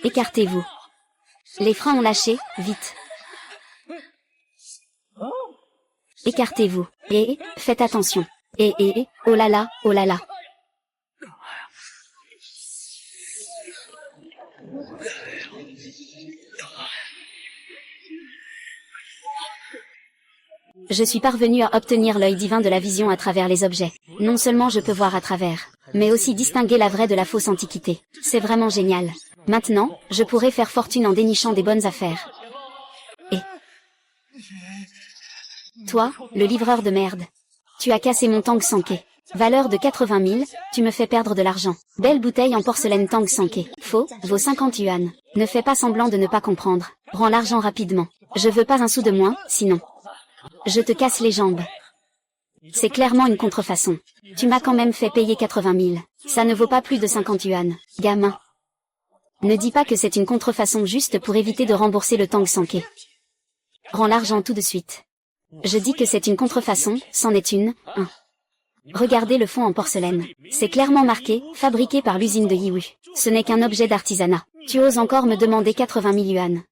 Écartez-vous. Les freins ont lâché, vite. Écartez-vous. Et, faites attention. Et, oh là là, oh là là. Je suis parvenu à obtenir l'œil divin de la vision à travers les objets. Non seulement je peux voir à travers, mais aussi distinguer la vraie de la fausse antiquité. C'est vraiment génial. Maintenant, je pourrais faire fortune en dénichant des bonnes affaires. Et toi, le livreur de merde. Tu as cassé mon Tang Sanke. Valeur de 80 000, tu me fais perdre de l'argent. Belle bouteille en porcelaine Tang Sanke. Faux, vaut 50 yuan. Ne fais pas semblant de ne pas comprendre. Rends l'argent rapidement. Je veux pas un sou de moins, sinon je te casse les jambes. C'est clairement une contrefaçon. Tu m'as quand même fait payer 80 000. Ça ne vaut pas plus de 50 yuan. Gamin. Ne dis pas que c'est une contrefaçon juste pour éviter de rembourser le Tang Sanke. Rends l'argent tout de suite. Je dis que c'est une contrefaçon, c'en est une, Regardez le fond en porcelaine. C'est clairement marqué, fabriqué par l'usine de Yiwu. Ce n'est qu'un objet d'artisanat. Tu oses encore me demander 80 000 yuan.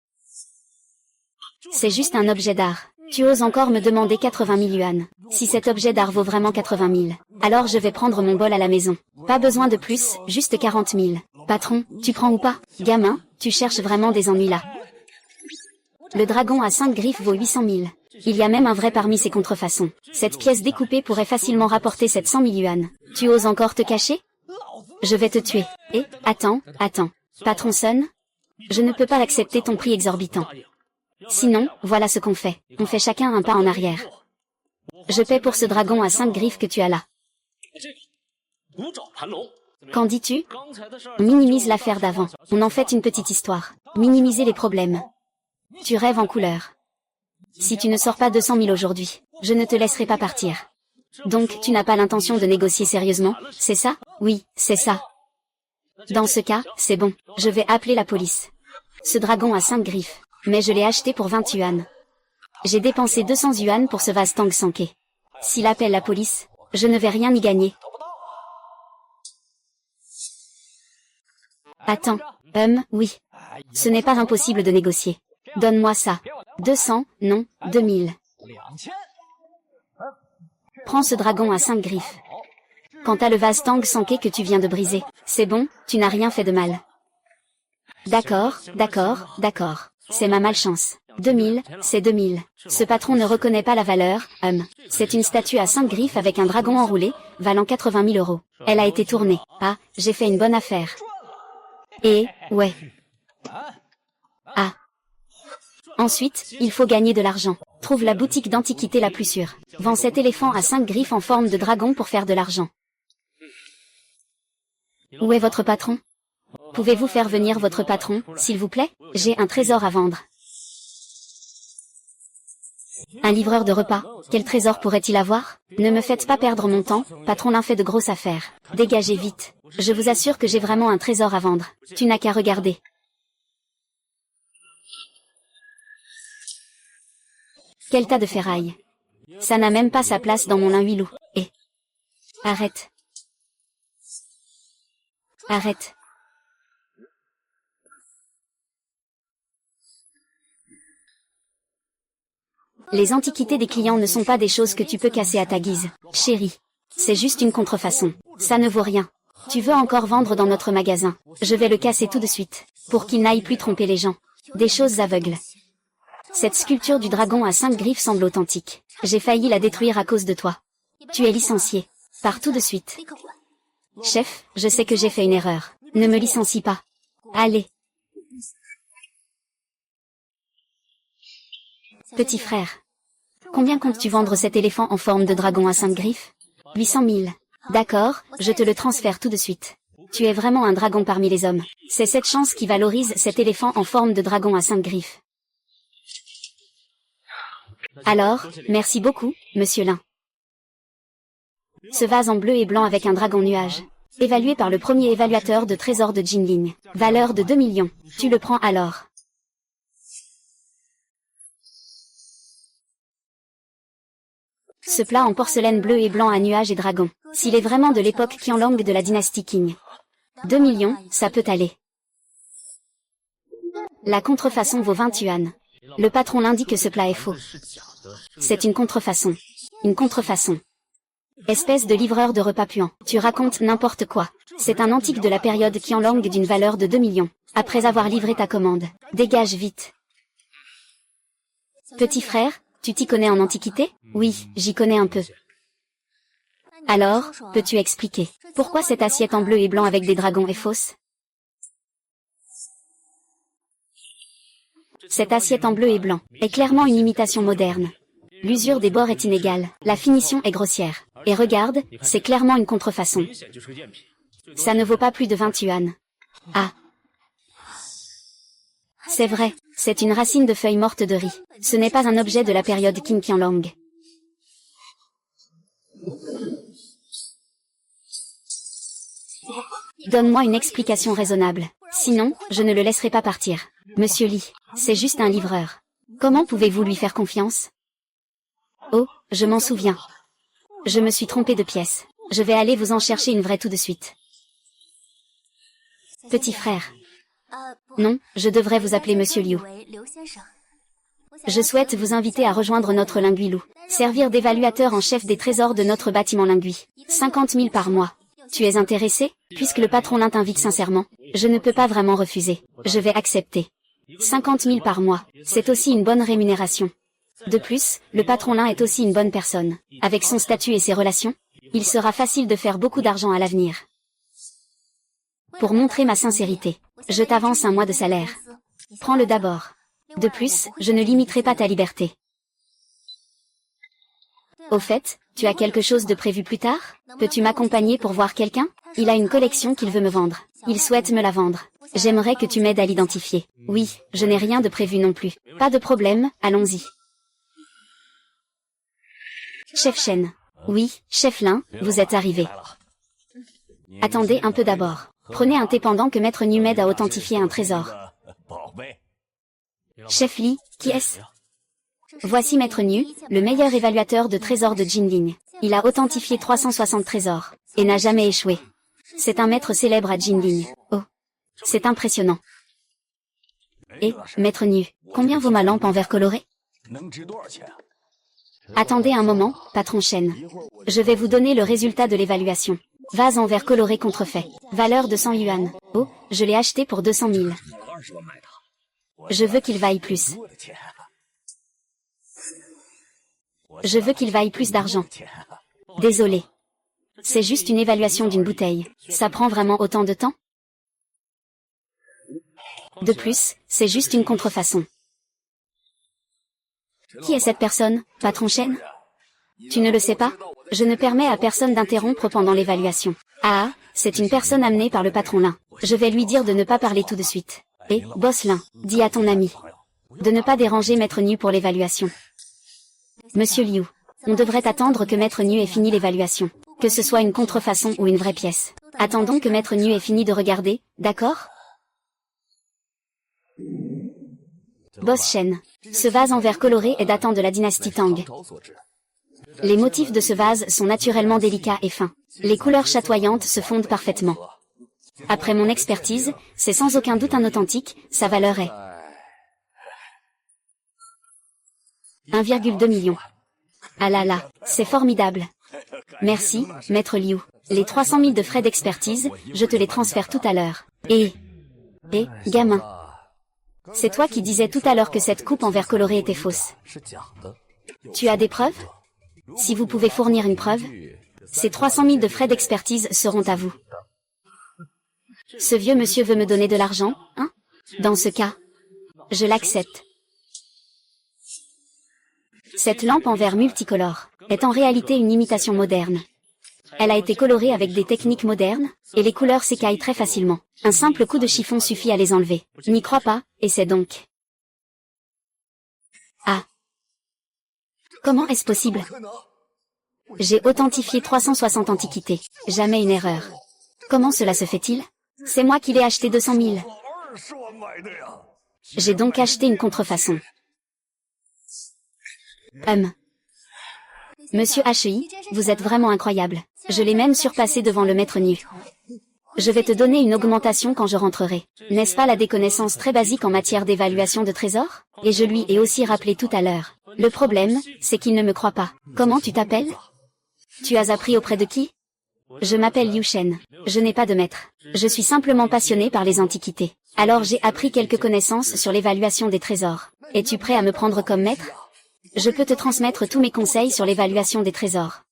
C'est juste un objet d'art. Tu oses encore me demander 80 000 yuan. Si cet objet d'art vaut vraiment 80 000, alors je vais prendre mon bol à la maison. Pas besoin de plus, juste 40 000. Patron, tu prends ou pas? Gamin, tu cherches vraiment des ennuis là. Le dragon à 5 griffes vaut 800 000. Il y a même un vrai parmi ces contrefaçons. Cette pièce découpée pourrait facilement rapporter 700 000 yuan. Tu oses encore te cacher? Je vais te tuer. Et, attends. Patron Sun? Je ne peux pas accepter ton prix exorbitant. Sinon, voilà ce qu'on fait. On fait chacun un pas en arrière. Je paie pour ce dragon à 5 griffes que tu as là. Qu'en dis-tu? On minimise l'affaire d'avant. On en fait une petite histoire. Minimiser les problèmes. Tu rêves en couleur. Si tu ne sors pas 200 000 aujourd'hui, je ne te laisserai pas partir. Donc tu n'as pas l'intention de négocier sérieusement, c'est ça? Oui, c'est ça. Dans ce cas, c'est bon, je vais appeler la police. Ce dragon a 5 griffes, mais je l'ai acheté pour 20 yuan. J'ai dépensé 200 yuan pour ce vase Tang Sanke. S'il appelle la police, je ne vais rien y gagner. Attends, oui. Ce n'est pas impossible de négocier. Donne-moi ça. 200, non, 2000. Prends ce dragon à 5 griffes. Quant à le vase Tang Sanke que tu viens de briser, c'est bon, tu n'as rien fait de mal. D'accord. C'est ma malchance. 2000, c'est 2000. Ce patron ne reconnaît pas la valeur, C'est une statue à 5 griffes avec un dragon enroulé, valant 80 000 euros. Elle a été tournée. Ah, j'ai fait une bonne affaire. Et, ouais. Ah. Ensuite, il faut gagner de l'argent. Trouve la boutique d'antiquité la plus sûre. Vends cet éléphant à 5 griffes en forme de dragon pour faire de l'argent. Où est votre patron? Pouvez-vous faire venir votre patron, s'il vous plaît? J'ai un trésor à vendre. Un livreur de repas, quel trésor pourrait-il avoir? Ne me faites pas perdre mon temps, patron l'un fait de grosses affaires. Dégagez vite. Je vous assure que j'ai vraiment un trésor à vendre. Tu n'as qu'à regarder. Quel tas de ferraille. Ça n'a même pas sa place dans mon lin huilou. Et... Arrête. Les antiquités des clients ne sont pas des choses que tu peux casser à ta guise, chérie. C'est juste une contrefaçon. Ça ne vaut rien. Tu veux encore vendre dans notre magasin. Je vais le casser tout de suite, pour qu'il n'aille plus tromper les gens. Des choses aveugles. Cette sculpture du dragon à 5 griffes semble authentique. J'ai failli la détruire à cause de toi. Tu es licencié. Pars tout de suite. Chef, je sais que j'ai fait une erreur. Ne me licencie pas. Allez. Petit frère. Combien comptes-tu vendre cet éléphant en forme de dragon à 5 griffes? 800 000. D'accord, je te le transfère tout de suite. Tu es vraiment un dragon parmi les hommes. C'est cette chance qui valorise cet éléphant en forme de dragon à 5 griffes. Alors, merci beaucoup, monsieur Lin. Ce vase en bleu et blanc avec un dragon nuage. Évalué par le premier évaluateur de trésors de Jinling. Valeur de 2 millions. Tu le prends alors. Ce plat en porcelaine bleu et blanc à nuages et dragon. S'il est vraiment de l'époque Qianlong de la dynastie Qing. 2 millions, ça peut aller. La contrefaçon vaut 20 yuan. Le patron l'indique que ce plat est faux. C'est une contrefaçon. Une contrefaçon. Espèce de livreur de repas puant. Tu racontes n'importe quoi. C'est un antique de la période Qianlong d'une valeur de 2 millions. Après avoir livré ta commande. Dégage vite. Petit frère, tu t'y connais en antiquité? Oui, j'y connais un peu. Alors, peux-tu expliquer pourquoi cette assiette en bleu et blanc avec des dragons est fausse? Cette assiette en bleu et blanc est clairement une imitation moderne. L'usure des bords est inégale, la finition est grossière. Et regarde, c'est clairement une contrefaçon. Ça ne vaut pas plus de 20 yuan. Ah. C'est vrai, c'est une racine de feuilles mortes de riz. Ce n'est pas un objet de la période Qin Qianlong. Donne-moi une explication raisonnable. Sinon, je ne le laisserai pas partir. Monsieur Li, c'est juste un livreur. Comment pouvez-vous lui faire confiance? Oh, je m'en souviens. Je me suis trompé de pièce. Je vais aller vous en chercher une vraie tout de suite. Petit frère. Non, je devrais vous appeler Monsieur Liu. Je souhaite vous inviter à rejoindre notre Linguilou. Servir d'évaluateur en chef des trésors de notre bâtiment Lingui. 50 000 par mois. Tu es intéressé? Puisque le patron Lin t'invite sincèrement, je ne peux pas vraiment refuser. Je vais accepter. 50 000 par mois, c'est aussi une bonne rémunération. De plus, le patron Lin est aussi une bonne personne. Avec son statut et ses relations, il sera facile de faire beaucoup d'argent à l'avenir. Pour montrer ma sincérité, je t'avance un mois de salaire. Prends-le d'abord. De plus, je ne limiterai pas ta liberté. Au fait, tu as quelque chose de prévu plus tard? Peux-tu m'accompagner pour voir quelqu'un? Il a une collection qu'il veut me vendre. Il souhaite me la vendre. J'aimerais que tu m'aides à l'identifier. Oui, je n'ai rien de prévu non plus. Pas de problème, allons-y. Chef Shen. Oui, chef Lin, vous êtes arrivé. Attendez un peu d'abord. Prenez un thé pendant que Maître Nu m'aide à authentifier un trésor. Chef Li, qui est-ce? Voici Maître Nu, le meilleur évaluateur de trésors de Jinling. Il a authentifié 360 trésors, et n'a jamais échoué. C'est un maître célèbre à Jinling. Oh, c'est impressionnant. Et, Maître Nu, combien vaut ma lampe en verre coloré? Attendez un moment, patron Shen. Je vais vous donner le résultat de l'évaluation. Vase en verre coloré contrefait. Valeur de 100 yuan. Oh, je l'ai acheté pour 200 000. Je veux qu'il vaille plus. Je veux qu'il vaille plus d'argent. Désolé. C'est juste une évaluation d'une bouteille. Ça prend vraiment autant de temps? De plus, c'est juste une contrefaçon. Qui est cette personne, patron Shen? Tu ne le sais pas? Je ne permets à personne d'interrompre pendant l'évaluation. Ah, c'est une personne amenée par le patron Lin. Je vais lui dire de ne pas parler tout de suite. Et, boss Lin, dis à ton ami de ne pas déranger Maître Nu pour l'évaluation. Monsieur Liu, on devrait attendre que Maître Nu ait fini l'évaluation. Que ce soit une contrefaçon ou une vraie pièce. Attendons que Maître Nu ait fini de regarder, d'accord? Boss Shen. Ce vase en verre coloré est datant de la dynastie Tang. Les motifs de ce vase sont naturellement délicats et fins. Les couleurs chatoyantes se fondent parfaitement. Après mon expertise, c'est sans aucun doute un authentique, sa valeur est 1,2 million. Ah là là, c'est formidable. Merci, Maître Liu. Les 300 000 de frais d'expertise, je te les transfère tout à l'heure. Et, gamin. C'est toi qui disais tout à l'heure que cette coupe en verre coloré était fausse. Tu as des preuves? Si vous pouvez fournir une preuve, ces 300 000 de frais d'expertise seront à vous. Ce vieux monsieur veut me donner de l'argent, hein? Dans ce cas, je l'accepte. Cette lampe en verre multicolore est en réalité une imitation moderne. Elle a été colorée avec des techniques modernes, et les couleurs s'écaillent très facilement. Un simple coup de chiffon suffit à les enlever. N'y crois pas, et c'est donc... Ah. Comment est-ce possible? J'ai authentifié 360 antiquités. Jamais une erreur. Comment cela se fait-il? C'est moi qui l'ai acheté 200 000. J'ai donc acheté une contrefaçon. Monsieur HI, vous êtes vraiment incroyable. Je l'ai même surpassé devant le Maître Nu. Je vais te donner une augmentation quand je rentrerai. N'est-ce pas là des connaissances très basiques en matière d'évaluation de trésors? Et je lui ai aussi rappelé tout à l'heure. Le problème, c'est qu'il ne me croit pas. Comment tu t'appelles? Tu as appris auprès de qui? Je m'appelle Liu Shen. Je n'ai pas de maître. Je suis simplement passionné par les antiquités. Alors j'ai appris quelques connaissances sur l'évaluation des trésors. Es-tu prêt à me prendre comme maître? Je peux te transmettre tous mes conseils sur l'évaluation des trésors.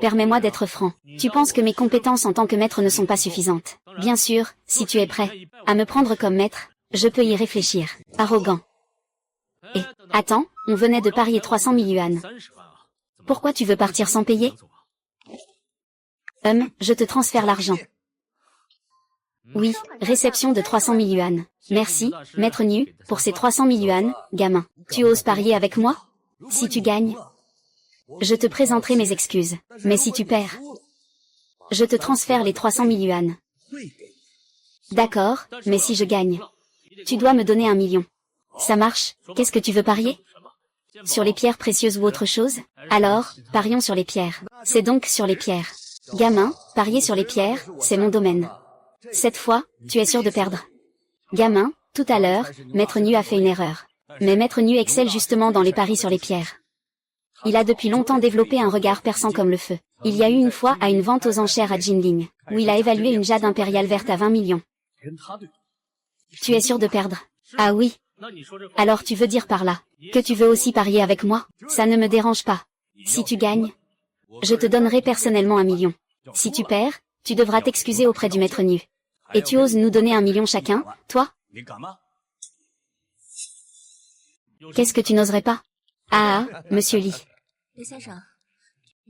Permets-moi d'être franc. Tu penses que mes compétences en tant que maître ne sont pas suffisantes. Bien sûr, si tu es prêt à me prendre comme maître, je peux y réfléchir. Arrogant. Et, attends, on venait de parier 300 000 yuan. Pourquoi tu veux partir sans payer? Je te transfère l'argent. Oui, réception de 300 000 yuan. Merci, maître Nu, pour ces 300 000 yuan, gamin. Tu oses parier avec moi? Si tu gagnes, je te présenterai mes excuses. Mais si tu perds, je te transfère les 300 000 yuan. D'accord, mais si je gagne, tu dois me donner 1 million. Ça marche, qu'est-ce que tu veux parier? Sur les pierres précieuses ou autre chose? Alors, parions sur les pierres. C'est donc sur les pierres. Gamin, parier sur les pierres, c'est mon domaine. Cette fois, tu es sûr de perdre. Gamin, tout à l'heure, Maître Nu a fait une erreur. Mais Maître Nu excelle justement dans les paris sur les pierres. Il a depuis longtemps développé un regard perçant comme le feu. Il y a eu une fois à une vente aux enchères à Jinling, où il a évalué une jade impériale verte à 20 millions. Tu es sûr de perdre? Ah oui. Alors tu veux dire par là que tu veux aussi parier avec moi? Ça ne me dérange pas. Si tu gagnes, je te donnerai personnellement 1 million. Si tu perds, tu devras t'excuser auprès du Maître Nu. Et tu oses nous donner 1 million chacun, toi? Qu'est-ce que tu n'oserais pas? Ah, monsieur Li.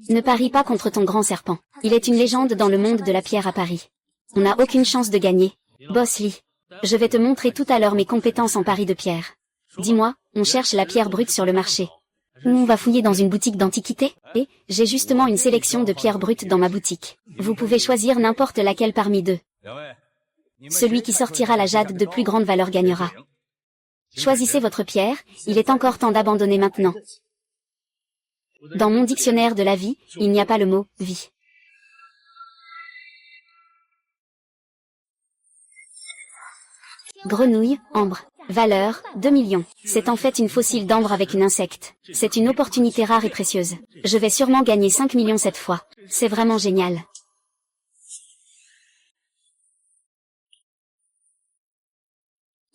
Ne parie pas contre ton grand serpent. Il est une légende dans le monde de la pierre à Paris. On n'a aucune chance de gagner. Boss Li. Je vais te montrer tout à l'heure mes compétences en paris de pierre. Dis-moi, on cherche la pierre brute sur le marché. Ou on va fouiller dans une boutique d'antiquité? Et, j'ai justement une sélection de pierres brutes dans ma boutique. Vous pouvez choisir n'importe laquelle parmi deux. Celui qui sortira la jade de plus grande valeur gagnera. Choisissez votre pierre, il est encore temps d'abandonner maintenant. Dans mon dictionnaire de la vie, il n'y a pas le mot « vie ». Grenouille, ambre. Valeur, 2 millions. C'est en fait une fossile d'ambre avec une insecte. C'est une opportunité rare et précieuse. Je vais sûrement gagner 5 millions cette fois. C'est vraiment génial.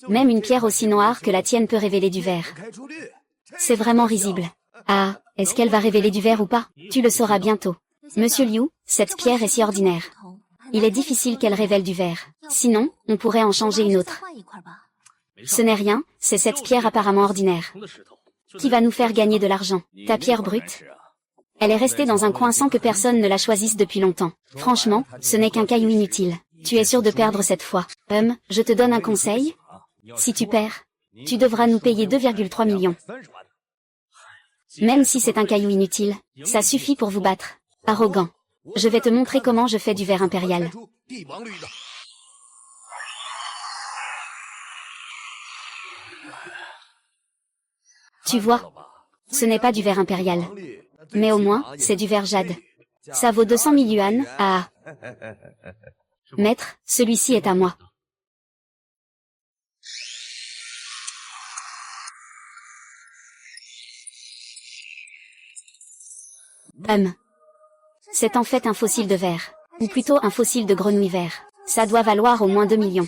Même une pierre aussi noire que la tienne peut révéler du vert. C'est vraiment risible. Ah, est-ce qu'elle va révéler du vert ou pas? Tu le sauras bientôt. Monsieur Liu, cette pierre est si ordinaire. Il est difficile qu'elle révèle du vert. Sinon, on pourrait en changer une autre. Ce n'est rien, c'est cette pierre apparemment ordinaire. Qui va nous faire gagner de l'argent? Ta pierre brute? Elle est restée dans un coin sans que personne ne la choisisse depuis longtemps. Franchement, ce n'est qu'un caillou inutile. Tu es sûr de perdre cette fois. Je te donne un conseil. Si tu perds, tu devras nous payer 2,3 millions. Même si c'est un caillou inutile, ça suffit pour vous battre. Arrogant. Je vais te montrer comment je fais du verre impérial. Tu vois, ce n'est pas du verre impérial. Mais au moins, c'est du verre jade. Ça vaut 200 000 yuan, ah. Maître, celui-ci est à moi. C'est en fait un fossile de verre. Ou plutôt un fossile de grenouille vert. Ça doit valoir au moins 2 millions.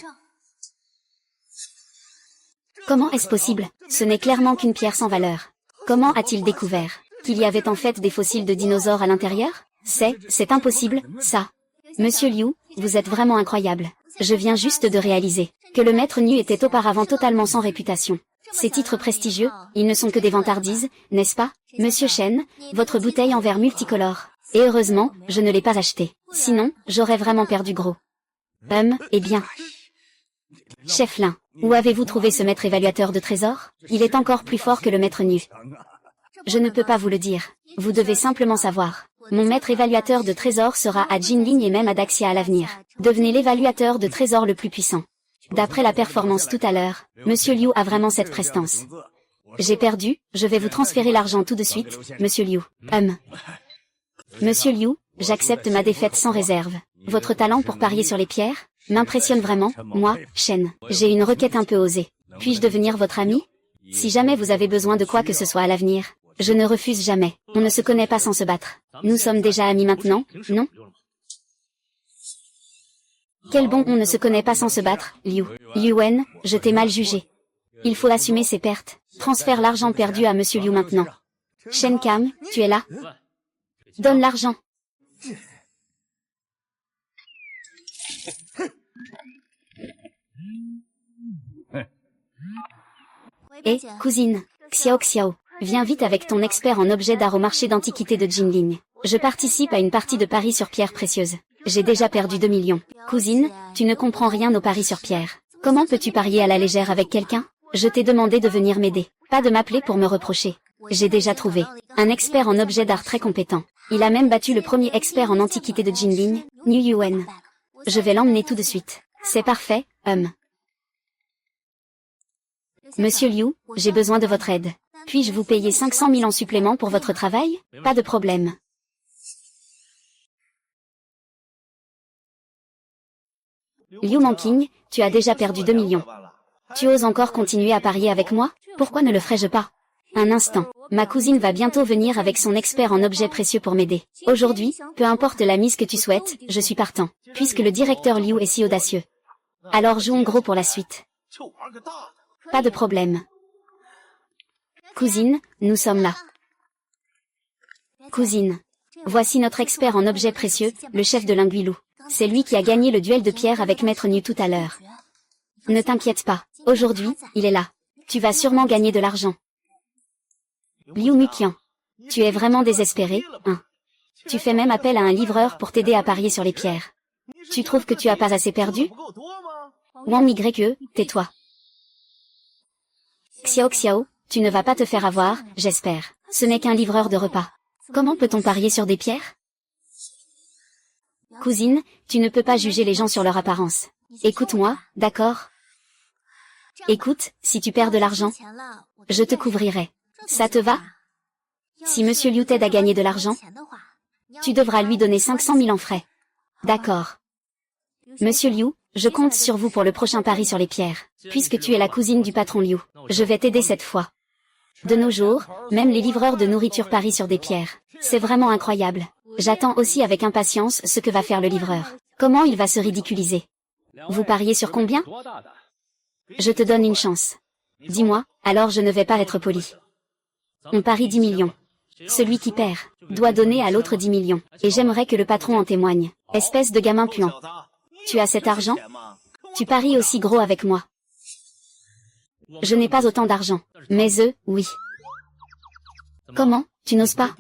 Comment est-ce possible? Ce n'est clairement qu'une pierre sans valeur. Comment a-t-il découvert qu'il y avait en fait des fossiles de dinosaures à l'intérieur? C'est impossible, ça. Monsieur Liu, vous êtes vraiment incroyable. Je viens juste de réaliser que le Maître Nu était auparavant totalement sans réputation. Ces titres prestigieux, ils ne sont que des vantardises, n'est-ce pas? Monsieur Shen, votre bouteille en verre multicolore. Et heureusement, je ne l'ai pas achetée. Sinon, j'aurais vraiment perdu gros. Eh bien. Chef Lin, où avez-vous trouvé ce maître évaluateur de trésors? Il est encore plus fort que le Maître Nu. Je ne peux pas vous le dire. Vous devez simplement savoir. Mon maître évaluateur de trésors sera à Jinling et même à Daxia à l'avenir. Devenez l'évaluateur de trésors le plus puissant. D'après la performance tout à l'heure, Monsieur Liu a vraiment cette prestance. J'ai perdu, je vais vous transférer l'argent tout de suite, Monsieur Liu. Monsieur Liu, j'accepte ma défaite sans réserve. Votre talent pour parier sur les pierres m'impressionne vraiment, moi, Shen. J'ai une requête un peu osée. Puis-je devenir votre ami? Si jamais vous avez besoin de quoi que ce soit à l'avenir, je ne refuse jamais. On ne se connaît pas sans se battre. Nous sommes déjà amis maintenant, non? Quel bon on ne se connaît pas sans se battre, Liu. Yuen, je t'ai mal jugé. Il faut assumer ses pertes. Transfère l'argent perdu à Monsieur Liu maintenant. Shen Kam, tu es là? Donne l'argent. Eh, cousine, Xiao Xiao, viens vite avec ton expert en objets d'art au marché d'antiquité de Jinling. Je participe à une partie de paris sur pierres précieuses. J'ai déjà perdu 2 millions. Cousine, tu ne comprends rien aux paris sur pierres. Comment peux-tu parier à la légère avec quelqu'un? Je t'ai demandé de venir m'aider, pas de m'appeler pour me reprocher. J'ai déjà trouvé un expert en objets d'art très compétent. Il a même battu le premier expert en antiquité de Jinling, Niu Yuen. Je vais l'emmener tout de suite. C'est parfait, Monsieur Liu, j'ai besoin de votre aide. Puis-je vous payer 500 000 en supplément pour votre travail? Pas de problème. Liu Manqing, tu as déjà perdu 2 millions. Tu oses encore continuer à parier avec moi? Pourquoi ne le ferais-je pas? Un instant, ma cousine va bientôt venir avec son expert en objets précieux pour m'aider. Aujourd'hui, peu importe la mise que tu souhaites, je suis partant, puisque le directeur Liu est si audacieux. Alors jouons gros pour la suite. Pas de problème. Cousine, nous sommes là. Cousine, voici notre expert en objets précieux, le chef de l'Inguilou. C'est lui qui a gagné le duel de pierre avec Maître Niu tout à l'heure. Ne t'inquiète pas, aujourd'hui, il est là. Tu vas sûrement gagner de l'argent. Liu Muqian, tu es vraiment désespéré, hein? Tu fais même appel à un livreur pour t'aider à parier sur les pierres. Tu trouves que tu as pas assez perdu? Wang Yque, tais-toi. Xiao Xiao, tu ne vas pas te faire avoir, j'espère. Ce n'est qu'un livreur de repas. Comment peut-on parier sur des pierres? Cousine, tu ne peux pas juger les gens sur leur apparence. Écoute-moi, d'accord? Écoute, si tu perds de l'argent, je te couvrirai. Ça te va? Si Monsieur Liu t'aide à gagner de l'argent, tu devras lui donner 500 000 en frais. D'accord. Monsieur Liu, je compte sur vous pour le prochain pari sur les pierres. Puisque tu es la cousine du patron Liu, je vais t'aider cette fois. De nos jours, même les livreurs de nourriture parient sur des pierres. C'est vraiment incroyable. J'attends aussi avec impatience ce que va faire le livreur. Comment il va se ridiculiser? Vous pariez sur combien? Je te donne une chance. Dis-moi, alors je ne vais pas être poli. On parie 10 millions. Celui qui perd doit donner à l'autre 10 millions. Et j'aimerais que le patron en témoigne. Espèce de gamin puant. Tu as cet argent? Tu paries aussi gros avec moi. Je n'ai pas autant d'argent. Mais eux, oui. Comment? Tu n'oses pas?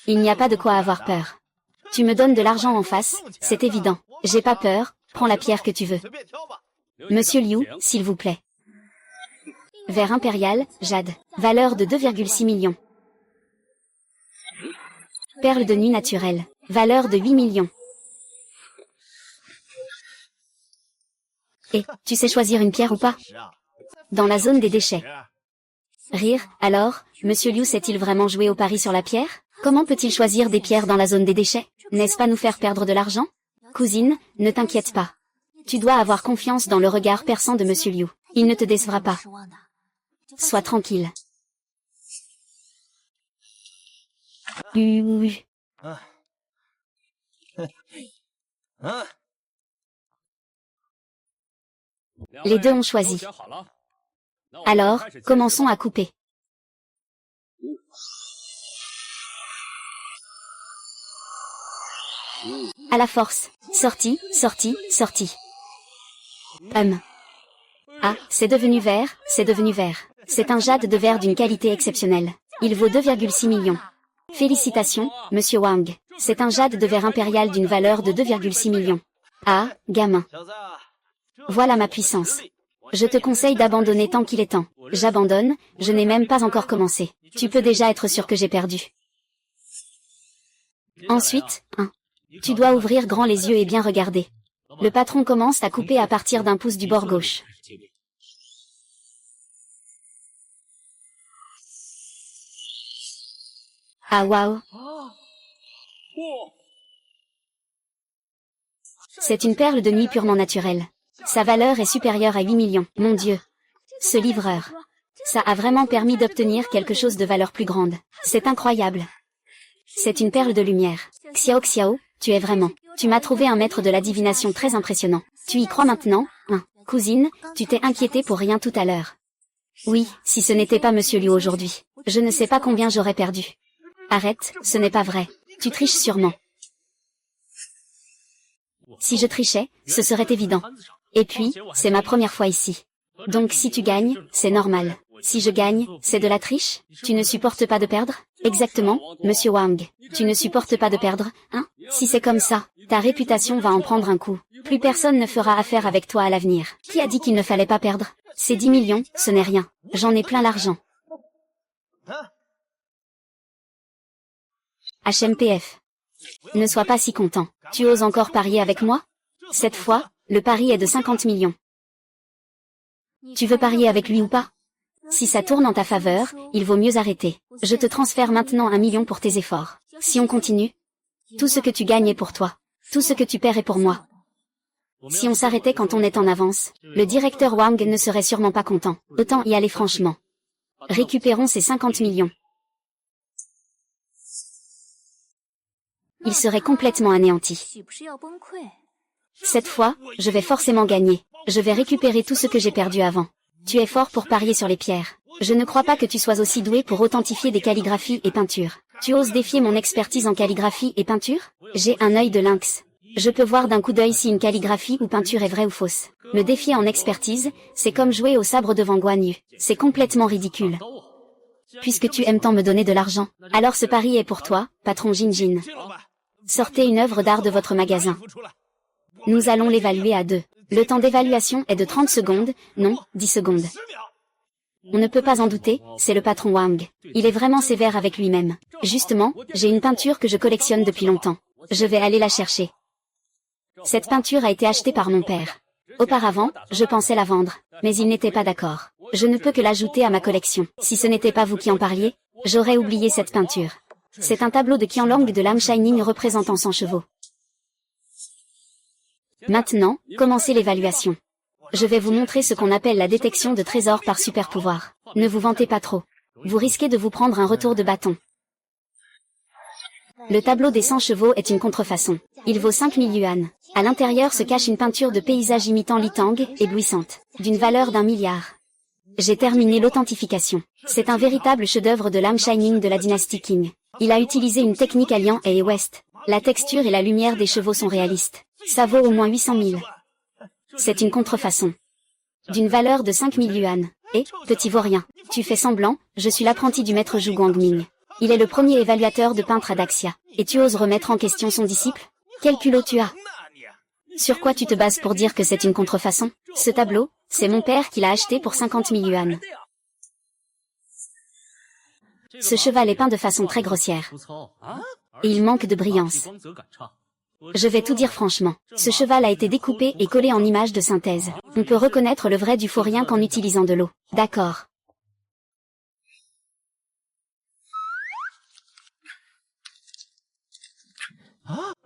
Il n'y a pas de quoi avoir peur. Tu me donnes de l'argent en face, c'est évident. J'ai pas peur, prends la pierre que tu veux. Monsieur Liu, s'il vous plaît. Verre impérial, jade. Valeur de 2,6 millions. Perle de nuit naturelle. Valeur de 8 millions. Et, tu sais choisir une pierre ou pas? Dans la zone des déchets. Rire, alors, Monsieur Liu sait-il vraiment jouer au pari sur la pierre? Comment peut-il choisir des pierres dans la zone des déchets? N'est-ce pas nous faire perdre de l'argent? Cousine, ne t'inquiète pas. Tu dois avoir confiance dans le regard perçant de Monsieur Liu. Il ne te décevra pas. Sois tranquille. Les deux ont choisi. Alors, commençons à couper. À la force. Sortie, sortie, sortie. Ah, c'est devenu vert, c'est devenu vert. C'est un jade de verre d'une qualité exceptionnelle. Il vaut 2,6 millions. Félicitations, Monsieur Wang. C'est un jade de verre impérial d'une valeur de 2,6 millions. Ah, gamin. Voilà ma puissance. Je te conseille d'abandonner tant qu'il est temps. J'abandonne, je n'ai même pas encore commencé. Tu peux déjà être sûr que j'ai perdu. Ensuite, tu dois ouvrir grand les yeux et bien regarder. Le patron commence à couper à partir d'un pouce du bord gauche. Ah, waouh. C'est une perle de nuit purement naturelle. Sa valeur est supérieure à 8 millions. Mon Dieu. Ce livreur. Ça a vraiment permis d'obtenir quelque chose de valeur plus grande. C'est incroyable. C'est une perle de lumière. Xiao Xiao, tu es vraiment. Tu m'as trouvé un maître de la divination très impressionnant. Tu y crois maintenant, hein? Cousine, tu t'es inquiétée pour rien tout à l'heure. Oui, si ce n'était pas Monsieur Liu aujourd'hui. Je ne sais pas combien j'aurais perdu. Arrête, ce n'est pas vrai. Tu triches sûrement. Si je trichais, ce serait évident. Et puis, c'est ma première fois ici. Donc si tu gagnes, c'est normal. Si je gagne, c'est de la triche? Tu ne supportes pas de perdre? Exactement, Monsieur Wang. Tu ne supportes pas de perdre, hein? Si c'est comme ça, ta réputation va en prendre un coup. Plus personne ne fera affaire avec toi à l'avenir. Qui a dit qu'il ne fallait pas perdre? Ces 10 millions, ce n'est rien. J'en ai plein l'argent. HMPF. Ne sois pas si content. Tu oses encore parier avec moi? Cette fois, le pari est de 50 millions. Tu veux parier avec lui ou pas? Si ça tourne en ta faveur, il vaut mieux arrêter. Je te transfère maintenant 1 million pour tes efforts. Si on continue, tout ce que tu gagnes est pour toi. Tout ce que tu perds est pour moi. Si on s'arrêtait quand on est en avance, le directeur Wang ne serait sûrement pas content. Autant y aller franchement. Récupérons ces 50 millions. Il serait complètement anéanti. Cette fois, je vais forcément gagner. Je vais récupérer tout ce que j'ai perdu avant. Tu es fort pour parier sur les pierres. Je ne crois pas que tu sois aussi doué pour authentifier des calligraphies et peintures. Tu oses défier mon expertise en calligraphie et peinture? J'ai un œil de lynx. Je peux voir d'un coup d'œil si une calligraphie ou peinture est vraie ou fausse. Me défier en expertise, c'est comme jouer au sabre devant Guan Yu. C'est complètement ridicule. Puisque tu aimes tant me donner de l'argent, alors ce pari est pour toi, patron Jinjin. Sortez une œuvre d'art de votre magasin. Nous allons l'évaluer à 2. Le temps d'évaluation est de 30 secondes, non, 10 secondes. On ne peut pas en douter, c'est le patron Wang. Il est vraiment sévère avec lui-même. Justement, j'ai une peinture que je collectionne depuis longtemps. Je vais aller la chercher. Cette peinture a été achetée par mon père. Auparavant, je pensais la vendre, mais il n'était pas d'accord. Je ne peux que l'ajouter à ma collection. Si ce n'était pas vous qui en parliez, j'aurais oublié cette peinture. C'est un tableau de Qianlong de l'âme Shining représentant 100 chevaux. Maintenant, commencez l'évaluation. Je vais vous montrer ce qu'on appelle la détection de trésors par super pouvoir. Ne vous vantez pas trop. Vous risquez de vous prendre un retour de bâton. Le tableau des 100 chevaux est une contrefaçon. Il vaut 5000 yuan. À l'intérieur se cache une peinture de paysage imitant Litang, éblouissante, d'une valeur d'1 milliard. J'ai terminé l'authentification. C'est un véritable chef-d'œuvre de l'âme Shining de la dynastie Qing. Il a utilisé une technique alliant et West. La texture et la lumière des chevaux sont réalistes. Ça vaut au moins 800 000. C'est une contrefaçon. D'une valeur de 5000 yuan. Et, petit vaurien, tu fais semblant, je suis l'apprenti du maître Zhu Guangming. Il est le premier évaluateur de peintre à Daxia. Et tu oses remettre en question son disciple? Quel culot tu as? Sur quoi tu te bases pour dire que c'est une contrefaçon? Ce tableau, c'est mon père qui l'a acheté pour 50 000 yuan. Ce cheval est peint de façon très grossière. Et il manque de brillance. Je vais tout dire franchement. Ce cheval a été découpé et collé en image de synthèse. On peut reconnaître le vrai du faux rien qu'en utilisant de l'eau. D'accord.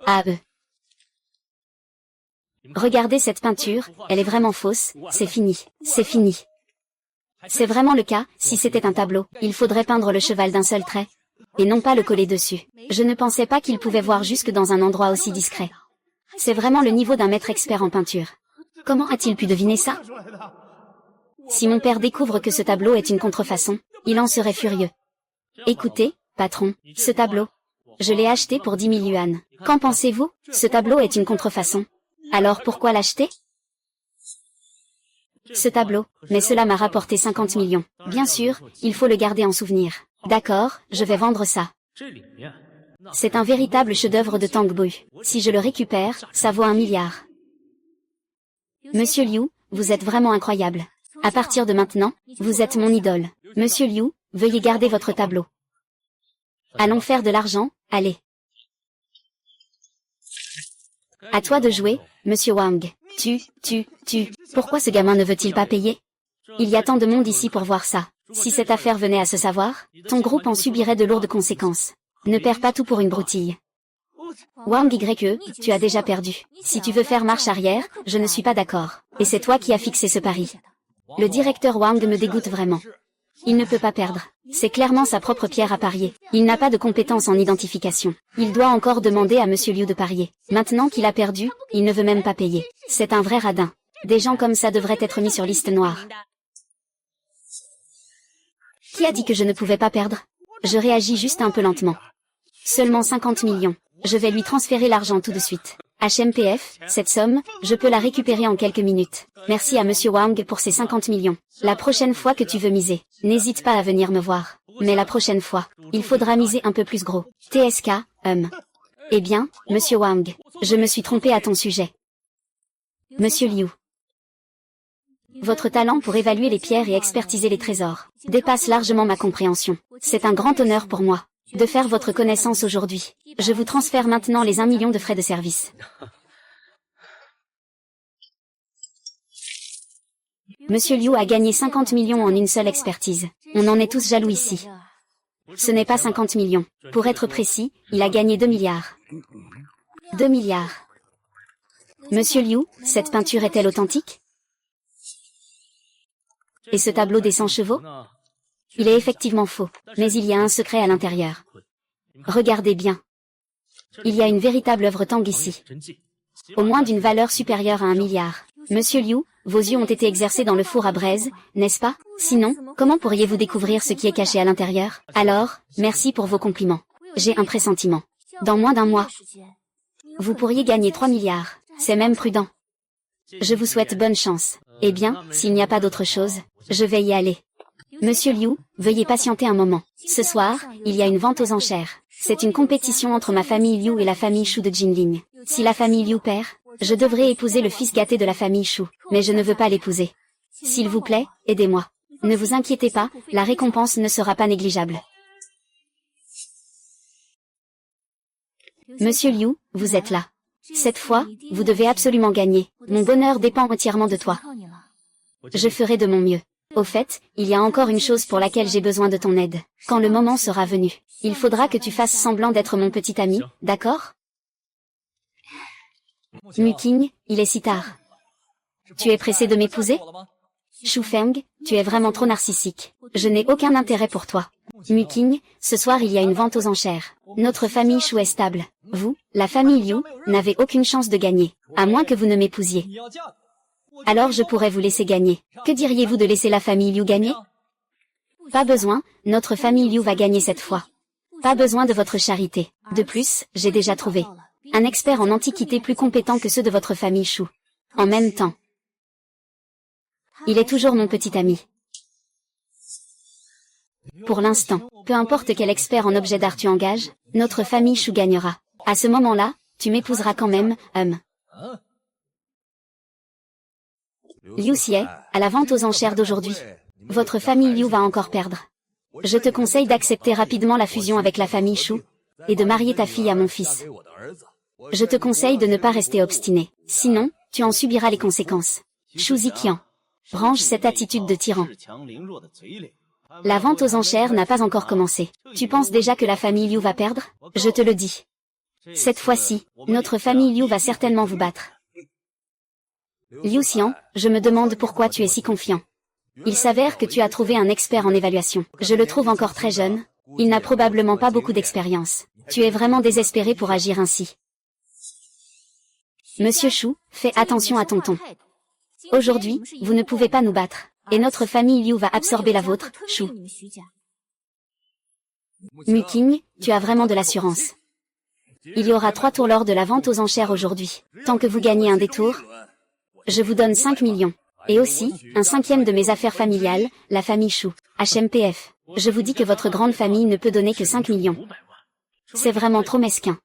Ah Regardez cette peinture, elle est vraiment fausse, c'est fini, c'est fini. C'est vraiment le cas, si c'était un tableau, il faudrait peindre le cheval d'un seul trait. Et non pas le coller dessus. Je ne pensais pas qu'il pouvait voir jusque dans un endroit aussi discret. C'est vraiment le niveau d'un maître expert en peinture. Comment a-t-il pu deviner ça? Si mon père découvre que ce tableau est une contrefaçon, il en serait furieux. Écoutez, patron, ce tableau, je l'ai acheté pour 10 000 yuan. Qu'en pensez-vous? Ce tableau est une contrefaçon. Alors pourquoi l'acheter? Ce tableau, mais cela m'a rapporté 50 millions. Bien sûr, il faut le garder en souvenir. D'accord, je vais vendre ça. C'est un véritable chef-d'œuvre de Tang Bui. Si je le récupère, ça vaut 1 milliard. Monsieur Liu, vous êtes vraiment incroyable. À partir de maintenant, vous êtes mon idole. Monsieur Liu, veuillez garder votre tableau. Allons faire de l'argent, allez. À toi de jouer, Monsieur Wang. Pourquoi ce gamin ne veut-il pas payer? Il y a tant de monde ici pour voir ça. Si cette affaire venait à se savoir, ton groupe en subirait de lourdes conséquences. Ne perds pas tout pour une broutille. Wang YE, tu as déjà perdu. Si tu veux faire marche arrière, je ne suis pas d'accord. Et c'est toi qui as fixé ce pari. Le directeur Wang me dégoûte vraiment. Il ne peut pas perdre. C'est clairement sa propre pierre à parier. Il n'a pas de compétences en identification. Il doit encore demander à Monsieur Liu de parier. Maintenant qu'il a perdu, il ne veut même pas payer. C'est un vrai radin. Des gens comme ça devraient être mis sur liste noire. Qui a dit que je ne pouvais pas perdre? Je réagis juste un peu lentement. Seulement 50 millions. Je vais lui transférer l'argent tout de suite. HMPF, cette somme, je peux la récupérer en quelques minutes. Merci à Monsieur Wang pour ces 50 millions. La prochaine fois que tu veux miser, n'hésite pas à venir me voir. Mais la prochaine fois, il faudra miser un peu plus gros. TSK, Eh bien, Monsieur Wang, je me suis trompé à ton sujet. Monsieur Liu. Votre talent pour évaluer les pierres et expertiser les trésors dépasse largement ma compréhension. C'est un grand honneur pour moi de faire votre connaissance aujourd'hui. Je vous transfère maintenant les 1 million de frais de service. Monsieur Liu a gagné 50 millions en une seule expertise. On en est tous jaloux ici. Ce n'est pas 50 millions. Pour être précis, il a gagné 2 milliards. 2 milliards. Monsieur Liu, cette peinture est-elle authentique? Et ce tableau des 100 chevaux? Il est effectivement faux, mais il y a un secret à l'intérieur. Regardez bien. Il y a une véritable œuvre Tang ici. Au moins d'une valeur supérieure à 1 milliard. Monsieur Liu, vos yeux ont été exercés dans le four à braise, n'est-ce pas? Sinon, comment pourriez-vous découvrir ce qui est caché à l'intérieur? Alors, merci pour vos compliments. J'ai un pressentiment. Dans moins d'un mois, vous pourriez gagner 3 milliards. C'est même prudent. Je vous souhaite bonne chance. Eh bien, s'il n'y a pas d'autre chose, je vais y aller. Monsieur Liu, veuillez patienter un moment. Ce soir, il y a une vente aux enchères. C'est une compétition entre ma famille Liu et la famille Shu de Jinling. Si la famille Liu perd, je devrais épouser le fils gâté de la famille Shu, mais je ne veux pas l'épouser. S'il vous plaît, aidez-moi. Ne vous inquiétez pas, la récompense ne sera pas négligeable. Monsieur Liu, vous êtes là. Cette fois, vous devez absolument gagner. Mon bonheur dépend entièrement de toi. Je ferai de mon mieux. Au fait, il y a encore une chose pour laquelle j'ai besoin de ton aide. Quand le moment sera venu, il faudra que tu fasses semblant d'être mon petit ami, d'accord? Muking, il est si tard. Tu es pressé de m'épouser? Shu Feng, tu es vraiment trop narcissique. Je n'ai aucun intérêt pour toi. Muking, ce soir il y a une vente aux enchères. Notre famille Shu est stable. Vous, la famille Liu, n'avez aucune chance de gagner, à moins que vous ne m'épousiez. Alors je pourrais vous laisser gagner. Que diriez-vous de laisser la famille Liu gagner? Pas besoin, notre famille Liu va gagner cette fois. Pas besoin de votre charité. De plus, j'ai déjà trouvé un expert en antiquité plus compétent que ceux de votre famille Shu. En même temps, il est toujours mon petit ami. Pour l'instant, peu importe quel expert en objet d'art tu engages, notre famille Shu gagnera. À ce moment-là, tu m'épouseras quand même, Liu Xie, à la vente aux enchères d'aujourd'hui. Votre famille Liu va encore perdre. Je te conseille d'accepter rapidement la fusion avec la famille Shu, et de marier ta fille à mon fils. Je te conseille de ne pas rester obstiné, sinon, tu en subiras les conséquences. Shu Ziqian. Range cette attitude de tyran. La vente aux enchères n'a pas encore commencé. Tu penses déjà que la famille Liu va perdre? Je te le dis. Cette fois-ci, notre famille Liu va certainement vous battre. Liu Xian, je me demande pourquoi tu es si confiant. Il s'avère que tu as trouvé un expert en évaluation. Je le trouve encore très jeune. Il n'a probablement pas beaucoup d'expérience. Tu es vraiment désespéré pour agir ainsi. Monsieur Shu, fais attention à ton ton. Aujourd'hui, vous ne pouvez pas nous battre. Et notre famille Liu va absorber la vôtre, Shu. Muking, tu as vraiment de l'assurance. Il y aura 3 tours lors de la vente aux enchères aujourd'hui. Tant que vous gagnez un des tours, je vous donne 5 millions. Et aussi, un 5e de mes affaires familiales, la famille Shu. HMPF. Je vous dis que votre grande famille ne peut donner que 5 millions. C'est vraiment trop mesquin.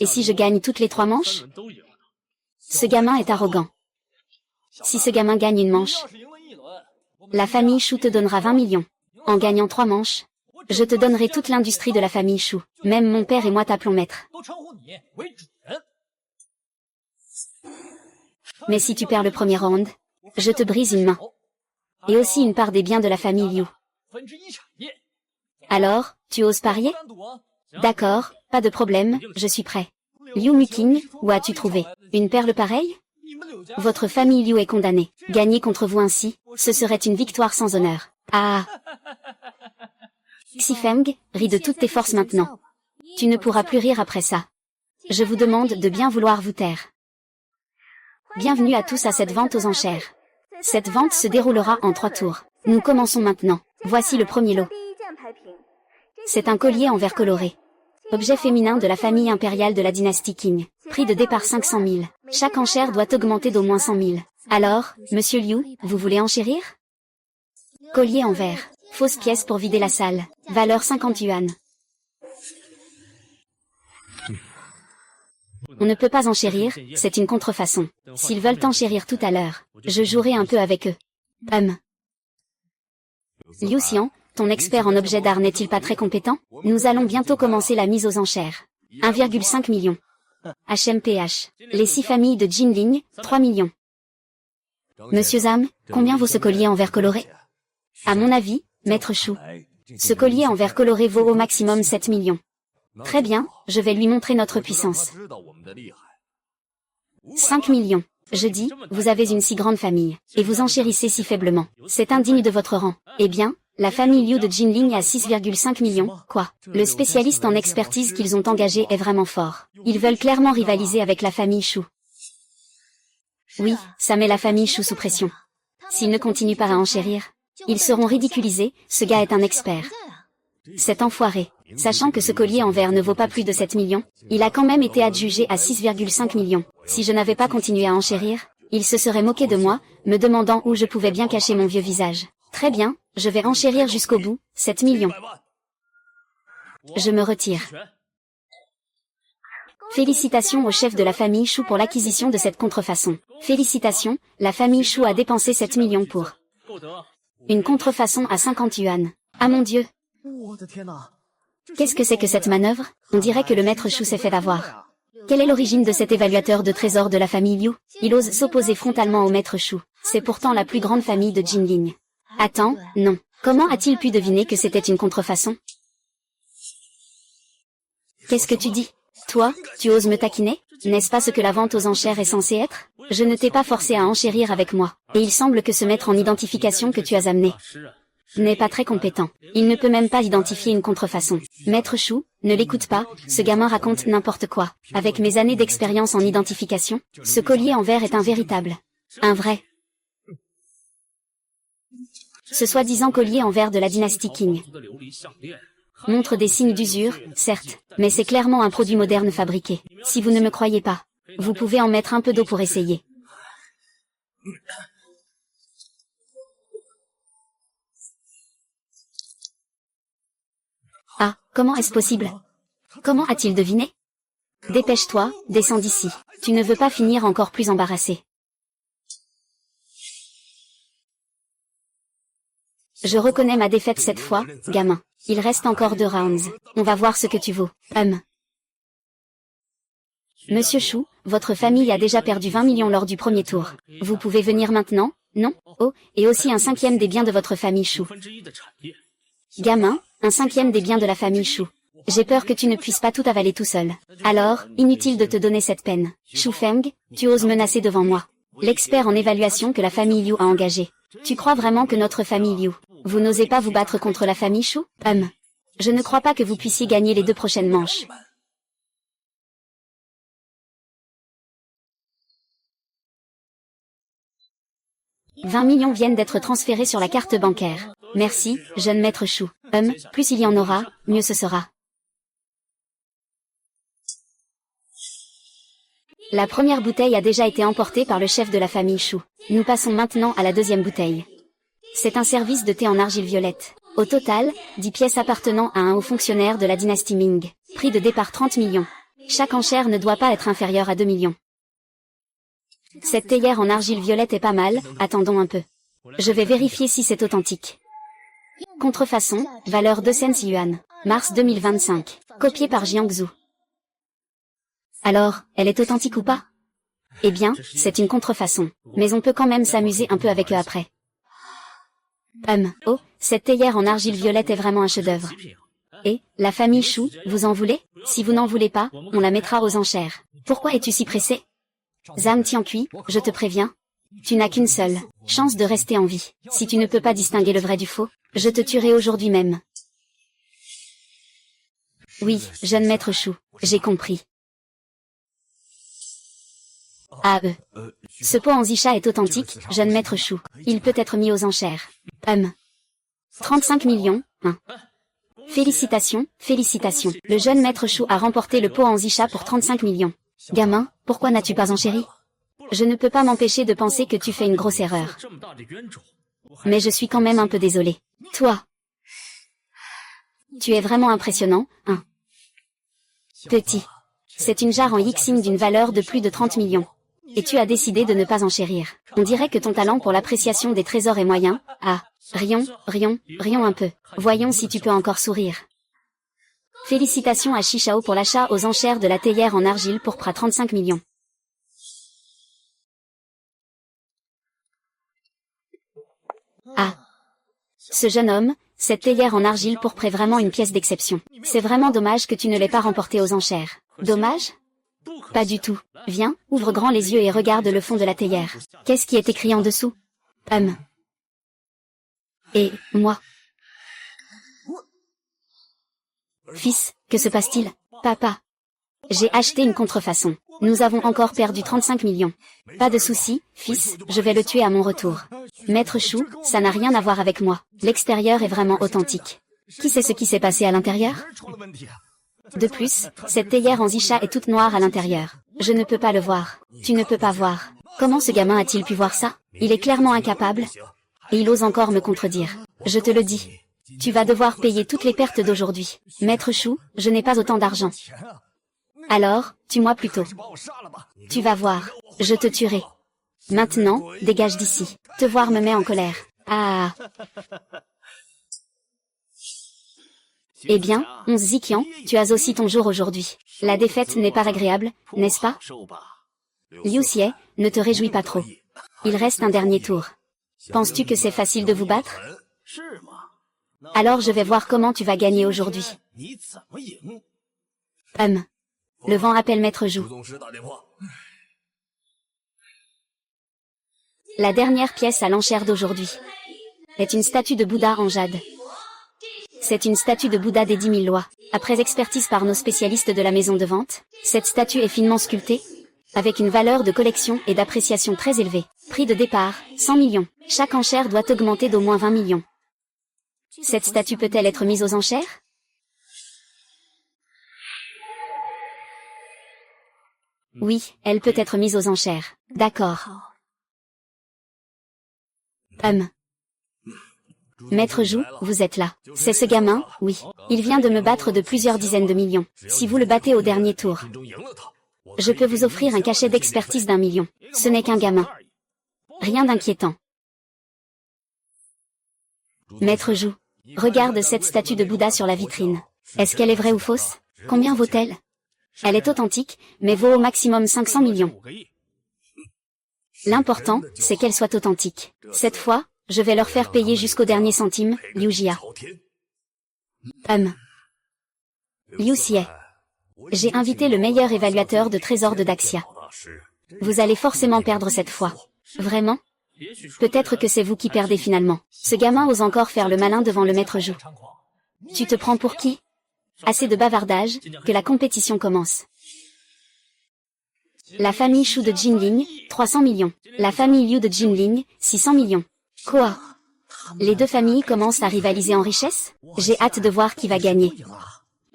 Et si je gagne toutes les 3 manches? Ce gamin est arrogant. Si ce gamin gagne une manche, la famille Shu te donnera 20 millions. En gagnant 3 manches, je te donnerai toute l'industrie de la famille Shu. Même mon père et moi t'appelons maître. Mais si tu perds le premier round, je te brise une main. Et aussi une part des biens de la famille Liu. Alors, tu oses parier? D'accord, pas de problème, je suis prêt. Liu Muqing, où as-tu trouvé une perle pareille? Votre famille Liu est condamnée. Gagner contre vous ainsi, ce serait une victoire sans honneur. Ah! Xifeng, ris de toutes tes forces maintenant. Tu ne pourras plus rire après ça. Je vous demande de bien vouloir vous taire. Bienvenue à tous à cette vente aux enchères. Cette vente se déroulera en 3 tours. Nous commençons maintenant. Voici le premier lot. C'est un collier en verre coloré. Objet féminin de la famille impériale de la dynastie Qing. Prix de départ 500 000. Chaque enchère doit augmenter d'au moins 100 000. Alors, monsieur Liu, vous voulez enchérir? Collier en verre. Fausse pièce pour vider la salle. Valeur 50 yuan. On ne peut pas enchérir, c'est une contrefaçon. S'ils veulent enchérir tout à l'heure, je jouerai un peu avec eux. Liu Xian, ton expert en objets d'art n'est-il pas très compétent? Nous allons bientôt commencer la mise aux enchères. 1,5 million. HMPH. Les 6 familles de Jinling, 3 millions. Monsieur Zhang, combien vaut ce collier en verre coloré? À mon avis, Maître Shu, ce collier en verre coloré vaut au maximum 7 millions. Très bien, je vais lui montrer notre puissance. 5 millions. Je dis, vous avez une si grande famille, et vous enchérissez si faiblement. C'est indigne de votre rang. Eh bien, la famille Liu de Jinling a 6,5 millions, quoi. Le spécialiste en expertise qu'ils ont engagé est vraiment fort. Ils veulent clairement rivaliser avec la famille Shu. Oui, ça met la famille Shu sous pression. S'ils ne continuent pas à enchérir, ils seront ridiculisés, ce gars est un expert. Cet enfoiré, sachant que ce collier en verre ne vaut pas plus de 7 millions, il a quand même été adjugé à 6,5 millions. Si je n'avais pas continué à enchérir, il se serait moqué de moi, me demandant où je pouvais bien cacher mon vieux visage. Très bien, je vais enchérir jusqu'au bout, 7 millions. Je me retire. Félicitations au chef de la famille Shu pour l'acquisition de cette contrefaçon. Félicitations, la famille Shu a dépensé 7 millions pour une contrefaçon à 50 yuan. Ah mon Dieu! Qu'est-ce que c'est que cette manœuvre? On dirait que le maître Shu s'est fait avoir. Quelle est l'origine de cet évaluateur de trésors de la famille Liu? Il ose s'opposer frontalement au maître Shu. C'est pourtant la plus grande famille de Jinling. Attends, non. Comment a-t-il pu deviner que c'était une contrefaçon? Qu'est-ce que tu dis? Toi, tu oses me taquiner? N'est-ce pas ce que la vente aux enchères est censée être? Je ne t'ai pas forcé à enchérir avec moi. Et il semble que ce maître en identification que tu as amené n'est pas très compétent. Il ne peut même pas identifier une contrefaçon. Maître Shu, ne l'écoute pas, ce gamin raconte n'importe quoi. Avec mes années d'expérience en identification, ce collier en verre est un véritable. Un vrai. Ce soi-disant collier en verre de la dynastie Qing montre des signes d'usure, certes, mais c'est clairement un produit moderne fabriqué. Si vous ne me croyez pas, vous pouvez en mettre un peu d'eau pour essayer. Ah, comment est-ce possible? Comment a-t-il deviné? Dépêche-toi, descends d'ici. Tu ne veux pas finir encore plus embarrassé. Je reconnais ma défaite cette fois, gamin. Il reste encore 2 rounds. On va voir ce que tu vaux. Monsieur Shu, votre famille a déjà perdu 20 millions lors du premier tour. Vous pouvez venir maintenant, non? Oh, et aussi un 5e des biens de votre famille Shu. Gamin, un 5e des biens de la famille Shu. J'ai peur que tu ne puisses pas tout avaler tout seul. Alors, inutile de te donner cette peine. Shu Feng, tu oses menacer devant moi. L'expert en évaluation que la famille Liu a engagé. Tu crois vraiment que notre famille Liu, vous n'osez pas vous battre contre la famille Shu? Je ne crois pas que vous puissiez gagner les 2 prochaines manches. « 20 millions viennent d'être transférés sur la carte bancaire. Merci, jeune maître Shu. Plus il y en aura, mieux ce sera. » La première bouteille a déjà été emportée par le chef de la famille Shu. Nous passons maintenant à la 2e bouteille. C'est un service de thé en argile violette. Au total, 10 pièces appartenant à un haut fonctionnaire de la dynastie Ming. Prix de départ 30 millions. Chaque enchère ne doit pas être inférieure à 2 millions. Cette théière en argile violette est pas mal, attendons un peu. Je vais vérifier si c'est authentique. Contrefaçon, valeur 2 cents yuan. Mars 2025. Copié par Jiangsu. Alors, elle est authentique ou pas? Eh bien, c'est une contrefaçon. Mais on peut quand même s'amuser un peu avec eux après. Oh, cette théière en argile violette est vraiment un chef-d'œuvre. Et, la famille Chou, vous en voulez? Si vous n'en voulez pas, on la mettra aux enchères. Pourquoi es-tu si pressé? Zhang Tianqui, je te préviens. Tu n'as qu'une seule chance de rester en vie. Si tu ne peux pas distinguer le vrai du faux, je te tuerai aujourd'hui même. Oui, jeune maître Chou, j'ai compris. Ah Ce pot en zicha est authentique, jeune maître Chou. Il peut être mis aux enchères. 35 millions, hein. Félicitations, félicitations. Le jeune maître Chou a remporté le pot en zicha pour 35 millions. Gamin, pourquoi n'as-tu pas enchéri? Je ne peux pas m'empêcher de penser que tu fais une grosse erreur. Mais je suis quand même un peu désolé. Toi, tu es vraiment impressionnant, hein. Petit. C'est une jarre en Yixing d'une valeur de plus de 30 millions. Et tu as décidé de ne pas enchérir. On dirait que ton talent pour l'appréciation des trésors est moyen. Ah, rions un peu. Voyons si tu peux encore sourire. Félicitations à Shishao pour l'achat aux enchères de la théière en argile pourpre à 35 millions. Ah. Ce jeune homme, cette théière en argile pourpre est vraiment une pièce d'exception. C'est vraiment dommage que tu ne l'aies pas remportée aux enchères. Dommage? Pas du tout. Viens, ouvre grand les yeux et regarde le fond de la théière. Qu'est-ce qui est écrit en dessous? Et, moi. Fils, que se passe-t-il? Papa. J'ai acheté une contrefaçon. Nous avons encore perdu 35 millions. Pas de souci, fils, je vais le tuer à mon retour. Maître Chou, ça n'a rien à voir avec moi. L'extérieur est vraiment authentique. Qui sait ce qui s'est passé à l'intérieur? De plus, cette théière en zicha est toute noire à l'intérieur. Je ne peux pas le voir. Tu ne peux pas voir. Comment ce gamin a-t-il pu voir ça? Il est clairement incapable. Et il ose encore me contredire. Je te le dis. Tu vas devoir payer toutes les pertes d'aujourd'hui. Maître Chou, je n'ai pas autant d'argent. Alors, tue-moi plutôt. Tu vas voir. Je te tuerai. Maintenant, dégage d'ici. Te voir me met en colère. Ah. Eh bien, 11 Ziqian, tu as aussi ton jour aujourd'hui. La défaite n'est pas agréable, n'est-ce pas? Liu Xie, ne te réjouis pas trop. Il reste un dernier tour. Penses-tu que c'est facile de vous battre? Alors je vais voir comment tu vas gagner aujourd'hui. Le vent appelle Maître Jou. La dernière pièce à l'enchère d'aujourd'hui est une statue de Bouddha en jade. C'est une statue de Bouddha des 10 000 lois. Après expertise par nos spécialistes de la maison de vente, cette statue est finement sculptée, avec une valeur de collection et d'appréciation très élevée. Prix de départ, 100 millions. Chaque enchère doit augmenter d'au moins 20 millions. Cette statue peut-elle être mise aux enchères? Oui, elle peut être mise aux enchères. D'accord. Maître Jou, vous êtes là. C'est ce gamin, oui. Il vient de me battre de plusieurs dizaines de millions. Si vous le battez au dernier tour, je peux vous offrir un cachet d'expertise d'1 million. Ce n'est qu'un gamin. Rien d'inquiétant. Maître Jou, regarde cette statue de Bouddha sur la vitrine. Est-ce qu'elle est vraie ou fausse? Combien vaut-elle? Elle est authentique, mais vaut au maximum 500 millions. L'important, c'est qu'elle soit authentique. Cette fois, je vais leur faire payer jusqu'au dernier centime, Liu Jia. Liu Xie. J'ai invité le meilleur évaluateur de trésors de Daxia. Vous allez forcément perdre cette fois. Vraiment? Peut-être que c'est vous qui perdez finalement. Ce gamin ose encore faire le malin devant le maître Jou. Tu te prends pour qui? Assez de bavardage, que la compétition commence. La famille Chou de Jinling, 300 millions. La famille Liu de Jinling, 600 millions. Quoi? Les deux familles commencent à rivaliser en richesse? J'ai hâte de voir qui va gagner.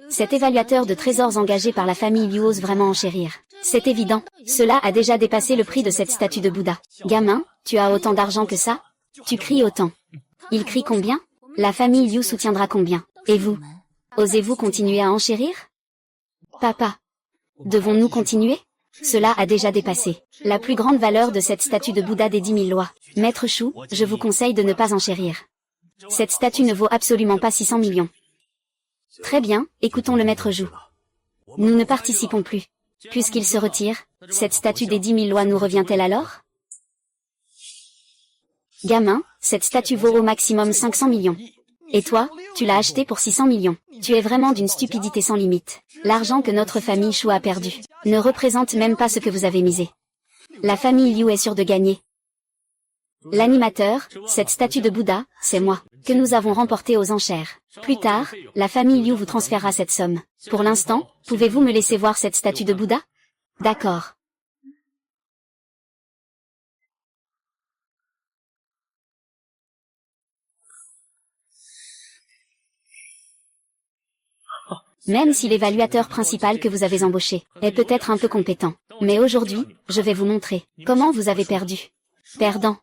Cet évaluateur de trésors engagé par la famille Liu ose vraiment enchérir. C'est évident, cela a déjà dépassé le prix de cette statue de Bouddha. Gamin, tu as autant d'argent que ça? Tu cries autant. Il crie combien? La famille Liu soutiendra combien? Et vous? Osez-vous continuer à enchérir? Papa. Devons-nous continuer? Cela a déjà dépassé la plus grande valeur de cette statue de Bouddha des 10 000 lois. Maître Chou, je vous conseille de ne pas enchérir. Cette statue ne vaut absolument pas 600 millions. Très bien, écoutons le maître Jou. Nous ne participons plus. Puisqu'il se retire, cette statue des 10 000 lois nous revient-elle alors? Gamin, cette statue vaut au maximum 500 millions. Et toi, tu l'as acheté pour 600 millions. Tu es vraiment d'une stupidité sans limite. L'argent que notre famille Chou a perdu ne représente même pas ce que vous avez misé. La famille Liu est sûre de gagner. L'animateur, cette statue de Bouddha, c'est moi, que nous avons remporté aux enchères. Plus tard, la famille Liu vous transférera cette somme. Pour l'instant, pouvez-vous me laisser voir cette statue de Bouddha? D'accord. Même si l'évaluateur principal que vous avez embauché est peut-être un peu compétent. Mais aujourd'hui, je vais vous montrer comment vous avez perdu. Perdant.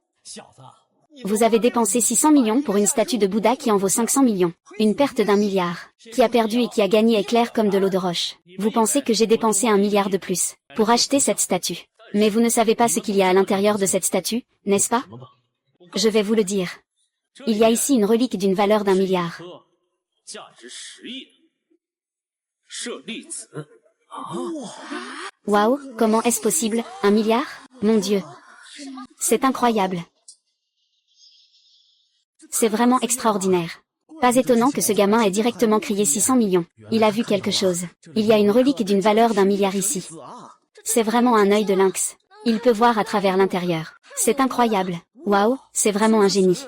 Vous avez dépensé 600 millions pour une statue de Bouddha qui en vaut 500 millions. Une perte d'1 milliard. Qui a perdu et qui a gagné est clair comme de l'eau de roche. Vous pensez que j'ai dépensé 1 milliard de plus pour acheter cette statue. Mais vous ne savez pas ce qu'il y a à l'intérieur de cette statue, n'est-ce pas? Je vais vous le dire. Il y a ici une relique d'une valeur d'1 milliard. Waouh, comment est-ce possible? 1 milliard? Mon Dieu. C'est incroyable. C'est vraiment extraordinaire. Pas étonnant que ce gamin ait directement crié 600 millions. Il a vu quelque chose. Il y a une relique d'une valeur d'1 milliard ici. C'est vraiment un œil de lynx. Il peut voir à travers l'intérieur. C'est incroyable. Waouh, c'est vraiment un génie.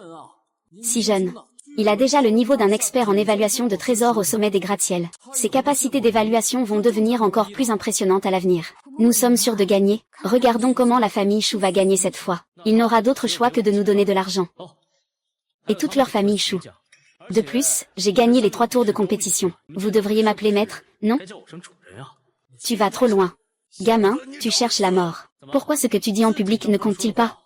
Si jeune. Il a déjà le niveau d'un expert en évaluation de trésors au sommet des gratte-ciel. Ses capacités d'évaluation vont devenir encore plus impressionnantes à l'avenir. Nous sommes sûrs de gagner. Regardons comment la famille Chou va gagner cette fois. Il n'aura d'autre choix que de nous donner de l'argent. Et toute leur famille Chou. De plus, j'ai gagné les 3 tours de compétition. Vous devriez m'appeler maître, non? Tu vas trop loin. Gamin, tu cherches la mort. Pourquoi ce que tu dis en public ne compte-t-il pas?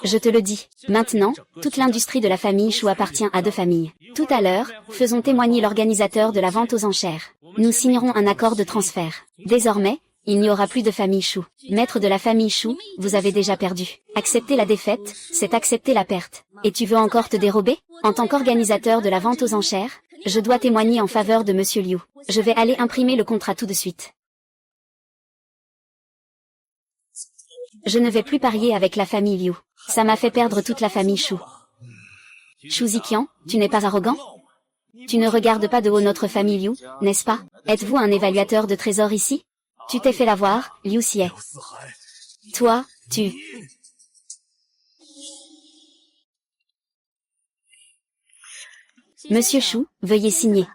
Je te le dis. Maintenant, toute l'industrie de la famille Chou appartient à 2 familles. Tout à l'heure, faisons témoigner l'organisateur de la vente aux enchères. Nous signerons un accord de transfert. Désormais, il n'y aura plus de famille Chou. Maître de la famille Chou, vous avez déjà perdu. Accepter la défaite, c'est accepter la perte. Et tu veux encore te dérober? En tant qu'organisateur de la vente aux enchères, je dois témoigner en faveur de Monsieur Liu. Je vais aller imprimer le contrat tout de suite. Je ne vais plus parier avec la famille Liu. Ça m'a fait perdre toute la famille Chou. Chou Ziqian, tu n'es pas arrogant? Tu ne regardes pas de haut notre famille Liu, n'est-ce pas? Êtes-vous un évaluateur de trésors ici? Tu t'es fait l'avoir, Liu Xie. Toi, tu... Monsieur Chou, veuillez signer.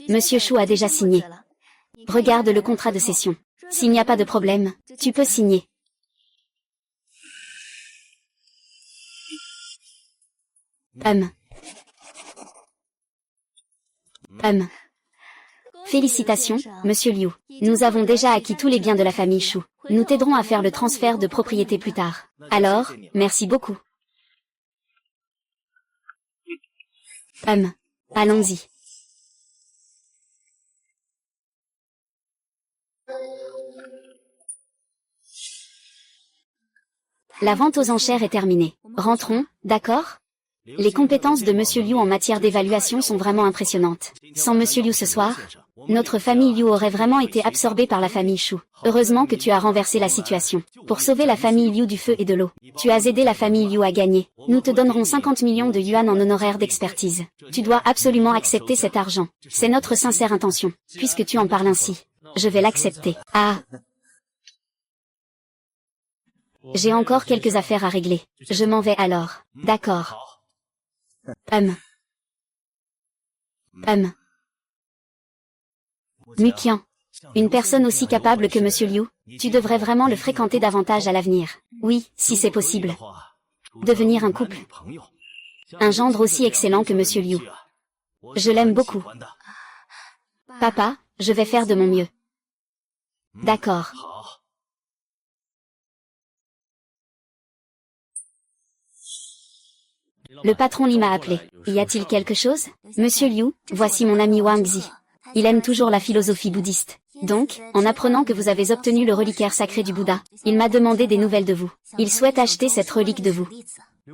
Monsieur Chou a déjà signé. Regarde le contrat de cession. S'il n'y a pas de problème, tu peux signer. Félicitations, Monsieur Liu. Nous avons déjà acquis tous les biens de la famille Chou. Nous t'aiderons à faire le transfert de propriété plus tard. Alors, merci beaucoup. Allons-y. La vente aux enchères est terminée. Rentrons, d'accord? Les compétences de Monsieur Liu en matière d'évaluation sont vraiment impressionnantes. Sans Monsieur Liu ce soir, notre famille Liu aurait vraiment été absorbée par la famille Chou. Heureusement que tu as renversé la situation. Pour sauver la famille Liu du feu et de l'eau, tu as aidé la famille Liu à gagner. Nous te donnerons 50 millions de yuan en honoraires d'expertise. Tu dois absolument accepter cet argent. C'est notre sincère intention. Puisque tu en parles ainsi, je vais l'accepter. Ah! J'ai encore quelques affaires à régler. Je m'en vais alors. D'accord. Muqian. Une personne aussi capable que Monsieur Liu, tu devrais vraiment le fréquenter davantage à l'avenir. Oui, si c'est possible. Devenir un couple. Un gendre aussi excellent que Monsieur Liu. Je l'aime beaucoup. Papa, je vais faire de mon mieux. D'accord. Le patron Li m'a appelé. Y a-t-il quelque chose? Monsieur Liu, voici mon ami Wang Zi. Il aime toujours la philosophie bouddhiste. Donc, en apprenant que vous avez obtenu le reliquaire sacré du Bouddha, il m'a demandé des nouvelles de vous. Il souhaite acheter cette relique de vous.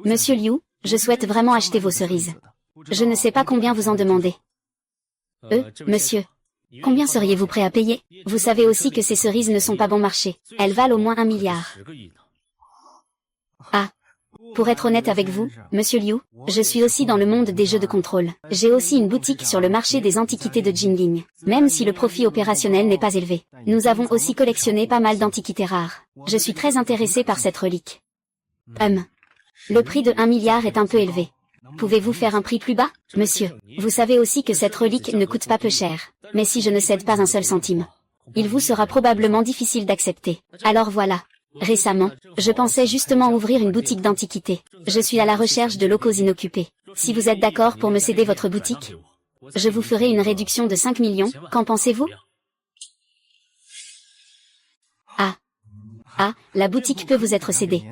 Monsieur Liu, je souhaite vraiment acheter vos cerises. Je ne sais pas combien vous en demandez. Monsieur. Combien seriez-vous prêt à payer? Vous savez aussi que ces cerises ne sont pas bon marché. Elles valent au moins 1 milliard. Ah. Pour être honnête avec vous, Monsieur Liu, je suis aussi dans le monde des jeux de contrôle. J'ai aussi une boutique sur le marché des antiquités de Jinling. Même si le profit opérationnel n'est pas élevé, nous avons aussi collectionné pas mal d'antiquités rares. Je suis très intéressé par cette relique. Le prix de 1 milliard est un peu élevé. Pouvez-vous faire un prix plus bas, monsieur? Vous savez aussi que cette relique ne coûte pas peu cher. Mais si je ne cède pas un seul centime, il vous sera probablement difficile d'accepter. Alors voilà. Récemment, je pensais justement ouvrir une boutique d'antiquités. Je suis à la recherche de locaux inoccupés. Si vous êtes d'accord pour me céder votre boutique, je vous ferai une réduction de 5 millions, qu'en pensez-vous? La boutique peut vous être cédée.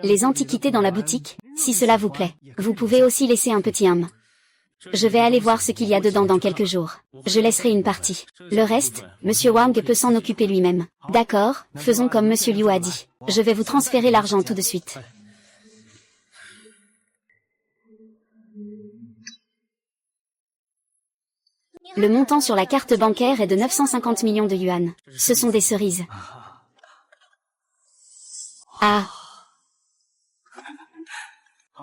Les antiquités dans la boutique, si cela vous plaît, vous pouvez aussi laisser un petit homme. Je vais aller voir ce qu'il y a dedans dans quelques jours. Je laisserai une partie. Le reste, Monsieur Wang peut s'en occuper lui-même. D'accord, faisons comme Monsieur Liu a dit. Je vais vous transférer l'argent tout de suite. Le montant sur la carte bancaire est de 950 millions de yuan. Ce sont des cerises.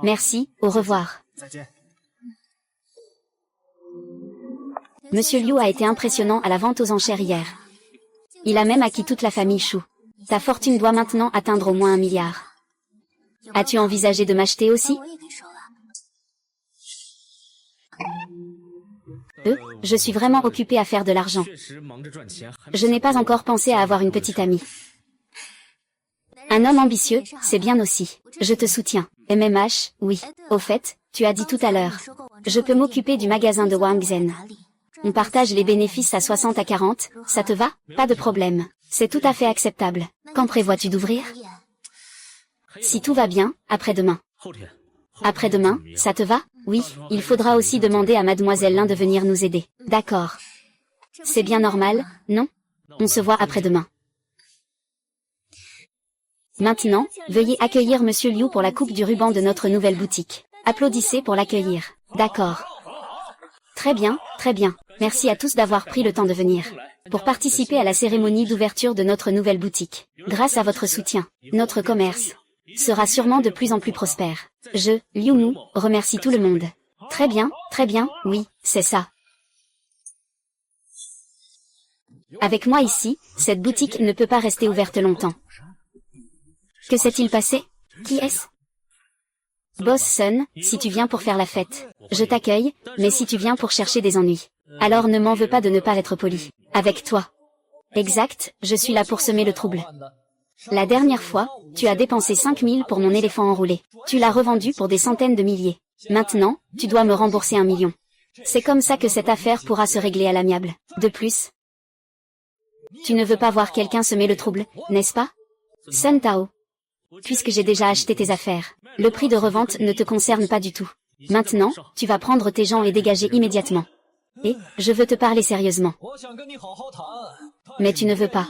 Merci, au revoir. Monsieur Liu a été impressionnant à la vente aux enchères hier. Il a même acquis toute la famille Shu. Ta fortune doit maintenant atteindre au moins 1 milliard. As-tu envisagé de m'acheter aussi? Je suis vraiment occupé à faire de l'argent. Je n'ai pas encore pensé à avoir une petite amie. Un homme ambitieux, c'est bien aussi. Je te soutiens. MMH, oui. Au fait, tu as dit tout à l'heure. Je peux m'occuper du magasin de Wang Zhen. On partage les bénéfices à 60 à 40, ça te va? Pas de problème. C'est tout à fait acceptable. Quand prévois-tu d'ouvrir? Si tout va bien, après-demain. Après-demain, ça te va? Oui, il faudra aussi demander à Mademoiselle Lin de venir nous aider. D'accord. C'est bien normal, non? On se voit après-demain. Maintenant, veuillez accueillir Monsieur Liu pour la coupe du ruban de notre nouvelle boutique. Applaudissez pour l'accueillir. D'accord. Très bien, très bien. Merci à tous d'avoir pris le temps de venir pour participer à la cérémonie d'ouverture de notre nouvelle boutique. Grâce à votre soutien, notre commerce sera sûrement de plus en plus prospère. Je, Liu Mu, remercie tout le monde. Très bien, oui, c'est ça. Avec moi ici, cette boutique ne peut pas rester ouverte longtemps. Que s'est-il passé? Qui est-ce? Boss Sun, si tu viens pour faire la fête, je t'accueille, mais si tu viens pour chercher des ennuis, alors ne m'en veux pas de ne pas être poli. Avec toi. Exact, je suis là pour semer le trouble. La dernière fois, tu as dépensé 5 000 pour mon éléphant enroulé. Tu l'as revendu pour des centaines de milliers. Maintenant, tu dois me rembourser 1 million. C'est comme ça que cette affaire pourra se régler à l'amiable. De plus, tu ne veux pas voir quelqu'un semer le trouble, n'est-ce pas? Sun Tao. Puisque j'ai déjà acheté tes affaires, le prix de revente ne te concerne pas du tout. Maintenant, tu vas prendre tes gens et dégager immédiatement. Et, je veux te parler sérieusement. Mais tu ne veux pas.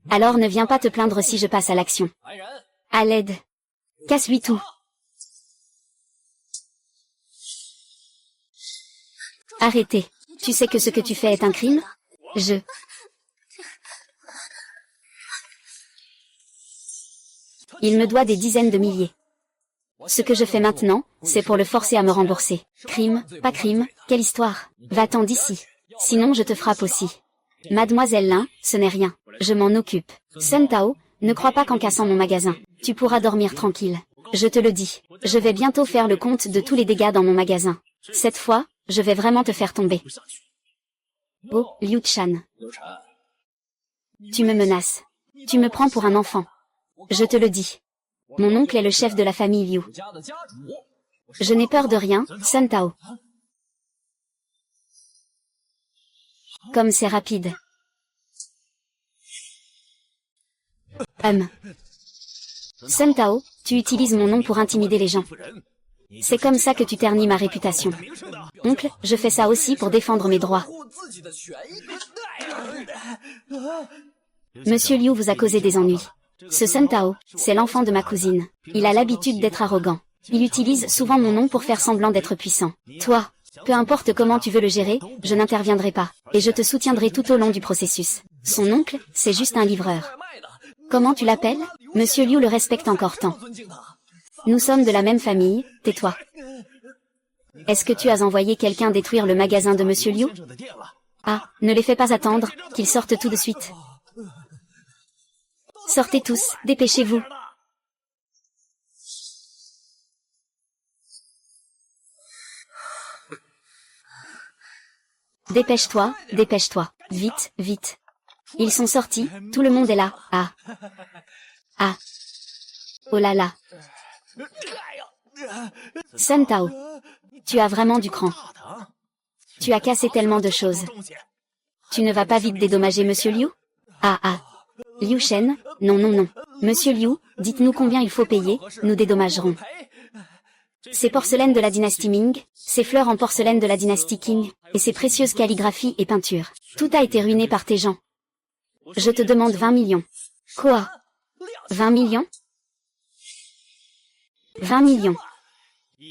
Alors ne viens pas te plaindre si je passe à l'action. À l'aide. Casse-lui tout. Arrêtez. Tu sais que ce que tu fais est un crime? Il me doit des dizaines de milliers. Ce que je fais maintenant, c'est pour le forcer à me rembourser. Crime, pas crime, quelle histoire? Va-t'en d'ici. Sinon je te frappe aussi. Mademoiselle Lin, ce n'est rien. Je m'en occupe. Sun Tao, ne crois pas qu'en cassant mon magasin, tu pourras dormir tranquille. Je te le dis. Je vais bientôt faire le compte de tous les dégâts dans mon magasin. Cette fois, je vais vraiment te faire tomber. Oh, Liu Chan. Tu me menaces. Tu me prends pour un enfant. Je te le dis. Mon oncle est le chef de la famille Liu. Je n'ai peur de rien, Sun Tao. Comme c'est rapide. Sun Tao, tu utilises mon nom pour intimider les gens. C'est comme ça que tu ternis ma réputation. Oncle, je fais ça aussi pour défendre mes droits. Monsieur Liu vous a causé des ennuis. Ce Sun Tao, c'est l'enfant de ma cousine. Il a l'habitude d'être arrogant. Il utilise souvent mon nom pour faire semblant d'être puissant. Toi, Peu importe comment tu veux le gérer, je n'interviendrai pas, et je te soutiendrai tout au long du processus. Son oncle, c'est juste un livreur. Comment tu l'appelles? Monsieur Liu le respecte encore tant. Nous sommes de la même famille, tais-toi. Est-ce que tu as envoyé quelqu'un détruire le magasin de Monsieur Liu? Ah, ne les fais pas attendre, qu'ils sortent tout de suite. Sortez tous, dépêchez-vous. Dépêche-toi, dépêche-toi. Vite, vite. Ils sont sortis, tout le monde est là. Ah. Ah. Oh là là. Sun Tao. Tu as vraiment du cran. Tu as cassé tellement de choses. Tu ne vas pas vite dédommager Monsieur Liu? Ah ah. Liu Shen, non non non. Monsieur Liu, dites-nous combien il faut payer, nous dédommagerons. Ces porcelaines de la dynastie Ming, ces fleurs en porcelaine de la dynastie Qing, et ces précieuses calligraphies et peintures. Tout a été ruiné par tes gens. Je te demande 20 millions. Quoi? 20 millions? 20 millions.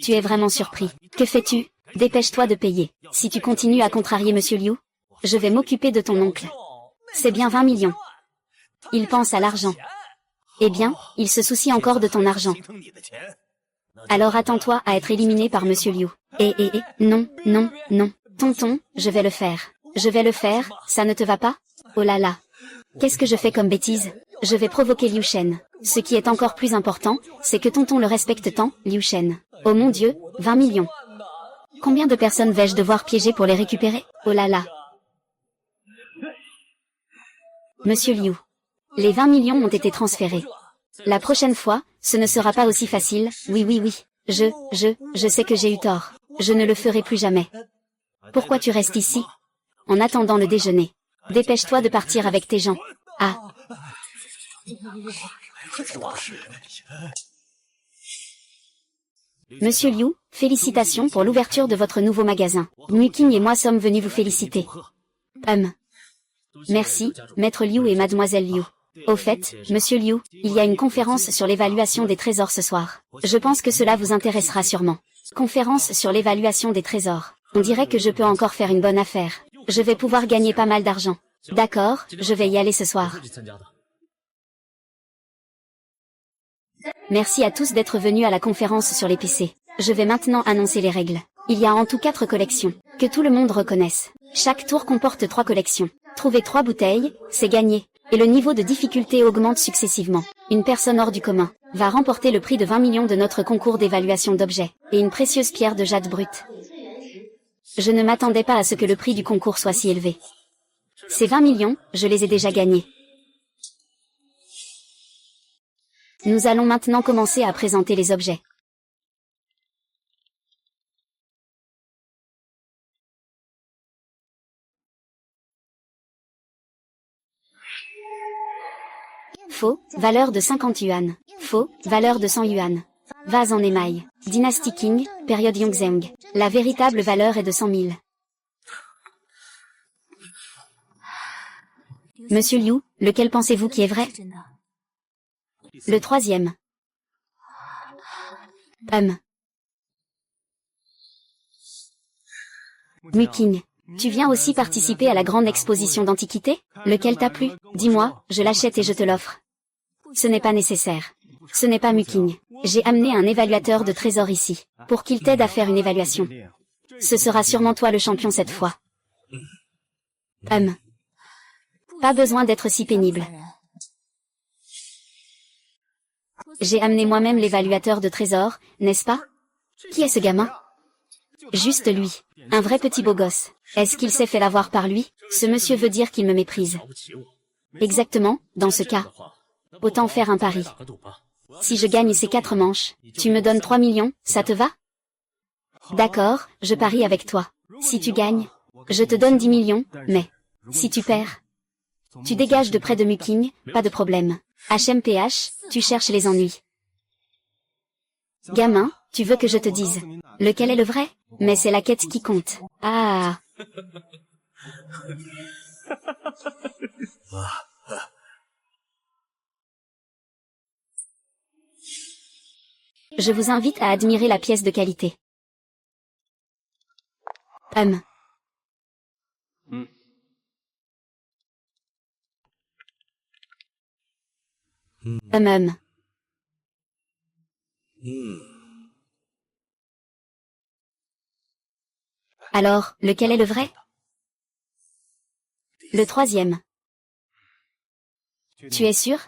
Tu es vraiment surpris. Que fais-tu? Dépêche-toi de payer. Si tu continues à contrarier Monsieur Liu, je vais m'occuper de ton oncle. C'est bien 20 millions. Il pense à l'argent. Eh bien, il se soucie encore de ton argent. Alors attends-toi à être éliminé par Monsieur Liu. Non, non, non. Tonton, je vais le faire. Je vais le faire, ça ne te va pas? Oh là là. Qu'est-ce que je fais comme bêtise? Je vais provoquer Liu Shen. Ce qui est encore plus important, c'est que tonton le respecte tant, Liu Shen. Oh mon Dieu, 20 millions. Combien de personnes vais-je devoir piéger pour les récupérer? Oh là là. Monsieur Liu. Les 20 millions ont été transférés. La prochaine fois, ce ne sera pas aussi facile, oui oui oui. Je sais que j'ai eu tort. Je ne le ferai plus jamais. Pourquoi tu restes ici? En attendant le déjeuner. Dépêche-toi de partir avec tes gens. Ah. Monsieur Liu, félicitations pour l'ouverture de votre nouveau magasin. Muking et moi sommes venus vous féliciter. Merci, Maître Liu et Mademoiselle Liu. Au fait, Monsieur Liu, il y a une conférence sur l'évaluation des trésors ce soir. Je pense que cela vous intéressera sûrement. Conférence sur l'évaluation des trésors. On dirait que je peux encore faire une bonne affaire. Je vais pouvoir gagner pas mal d'argent. D'accord, je vais y aller ce soir. Merci à tous d'être venus à la conférence sur les PC. Je vais maintenant annoncer les règles. Il y a en tout 4 collections, que tout le monde reconnaisse. Chaque tour comporte 3 collections. Trouver 3 bouteilles, c'est gagné. Et le niveau de difficulté augmente successivement. Une personne hors du commun va remporter le prix de 20 millions de notre concours d'évaluation d'objets, et une précieuse pierre de jade brute. Je ne m'attendais pas à ce que le prix du concours soit si élevé. Ces 20 millions, je les ai déjà gagnés. Nous allons maintenant commencer à présenter les objets. Faux, valeur de 50 yuan. Faux, valeur de 100 yuan. Vase en émail. Dynastie Qing, période Yongzheng. La véritable valeur est de 100 000. Monsieur Liu, lequel pensez-vous qui est vrai? Le troisième. Muking. Tu viens aussi participer à la grande exposition d'antiquités? Lequel t'a plu? Dis-moi, je l'achète et je te l'offre. Ce n'est pas nécessaire. Ce n'est pas Muking. J'ai amené un évaluateur de trésors ici, pour qu'il t'aide à faire une évaluation. Ce sera sûrement toi le champion cette fois. Pas besoin d'être si pénible. J'ai amené moi-même l'évaluateur de trésors, n'est-ce pas? Qui est ce gamin? Juste lui. Un vrai petit beau gosse. Est-ce qu'il s'est fait l'avoir par lui? Ce monsieur veut dire qu'il me méprise. Exactement, dans ce cas. Autant faire un pari. Si je gagne ces 4 manches, tu me donnes 3 millions, ça te va? D'accord, je parie avec toi. Si tu gagnes, je te donne 10 millions, mais si tu perds, tu dégages de près de Muking, pas de problème. HMPH, tu cherches les ennuis. Gamin, tu veux que je te dise lequel est le vrai? Mais c'est la quête qui compte. Ah. Je vous invite à admirer la pièce de qualité. Hum. Alors, lequel est le vrai? Le troisième. Tu es sûr?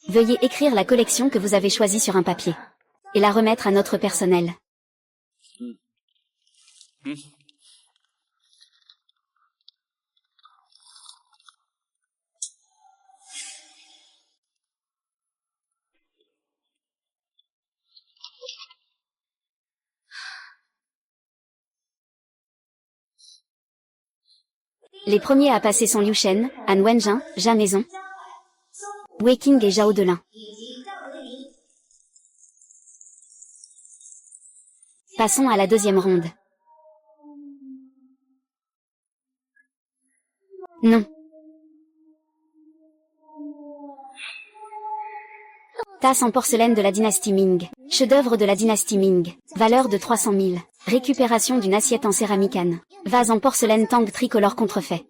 Veuillez écrire la collection que vous avez choisie sur un papier et la remettre à notre personnel. Les premiers à passer sont Liu Shen, Han Wenjin, Zhang Maison, Wei Qing et Zhao Delin. Passons à la deuxième ronde. Non. Tasse en porcelaine de la dynastie Ming. Chef-d'œuvre de la dynastie Ming. Valeur de 300 000. Récupération d'une assiette en céramique Han. Vase en porcelaine Tang tricolore contrefait.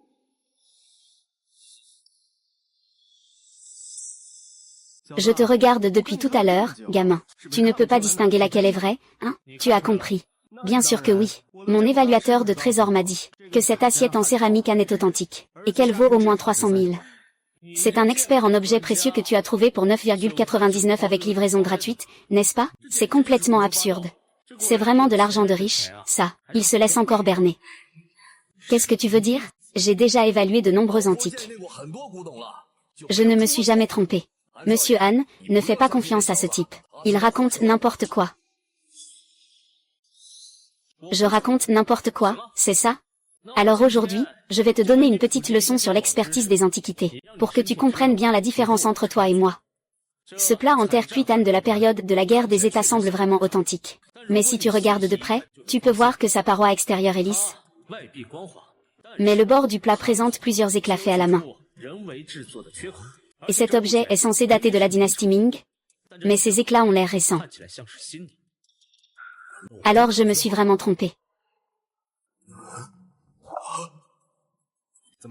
Je te regarde depuis tout à l'heure, gamin. Tu ne peux pas distinguer laquelle est vraie, hein? Tu as compris. Bien sûr que oui. Mon évaluateur de trésors m'a dit que cette assiette en céramique Han est authentique, et qu'elle vaut au moins 300 000. C'est un expert en objets précieux que tu as trouvé pour 9,99 avec livraison gratuite, n'est-ce pas? C'est complètement absurde. C'est vraiment de l'argent de riche, ça. Il se laisse encore berner. Qu'est-ce que tu veux dire? J'ai déjà évalué de nombreux antiques. Je ne me suis jamais trompé. Monsieur Han, ne fais pas confiance à ce type. Il raconte n'importe quoi. Je raconte n'importe quoi, c'est ça? Alors aujourd'hui, je vais te donner une petite leçon sur l'expertise des antiquités, pour que tu comprennes bien la différence entre toi et moi. Ce plat en terre cuite Han de la période de la guerre des États semble vraiment authentique. Mais si tu regardes de près, tu peux voir que sa paroi extérieure est lisse. Mais le bord du plat présente plusieurs éclats faits à la main. Et cet objet est censé dater de la dynastie Ming, mais ces éclats ont l'air récents. Alors je me suis vraiment trompé.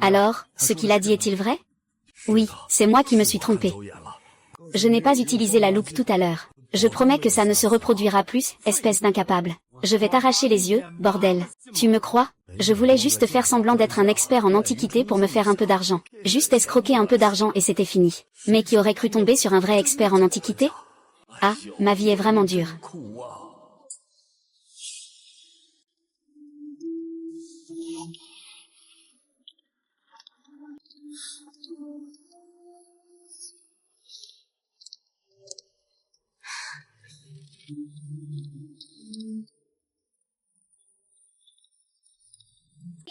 Alors, ce qu'il a dit est-il vrai? Oui, c'est moi qui me suis trompé. Je n'ai pas utilisé la loupe tout à l'heure. Je promets que ça ne se reproduira plus, espèce d'incapable. Je vais t'arracher les yeux, bordel. Tu me crois? Je voulais juste faire semblant d'être un expert en antiquité pour me faire un peu d'argent. Juste escroquer un peu d'argent et c'était fini. Mais qui aurait cru tomber sur un vrai expert en antiquité? Ah, ma vie est vraiment dure.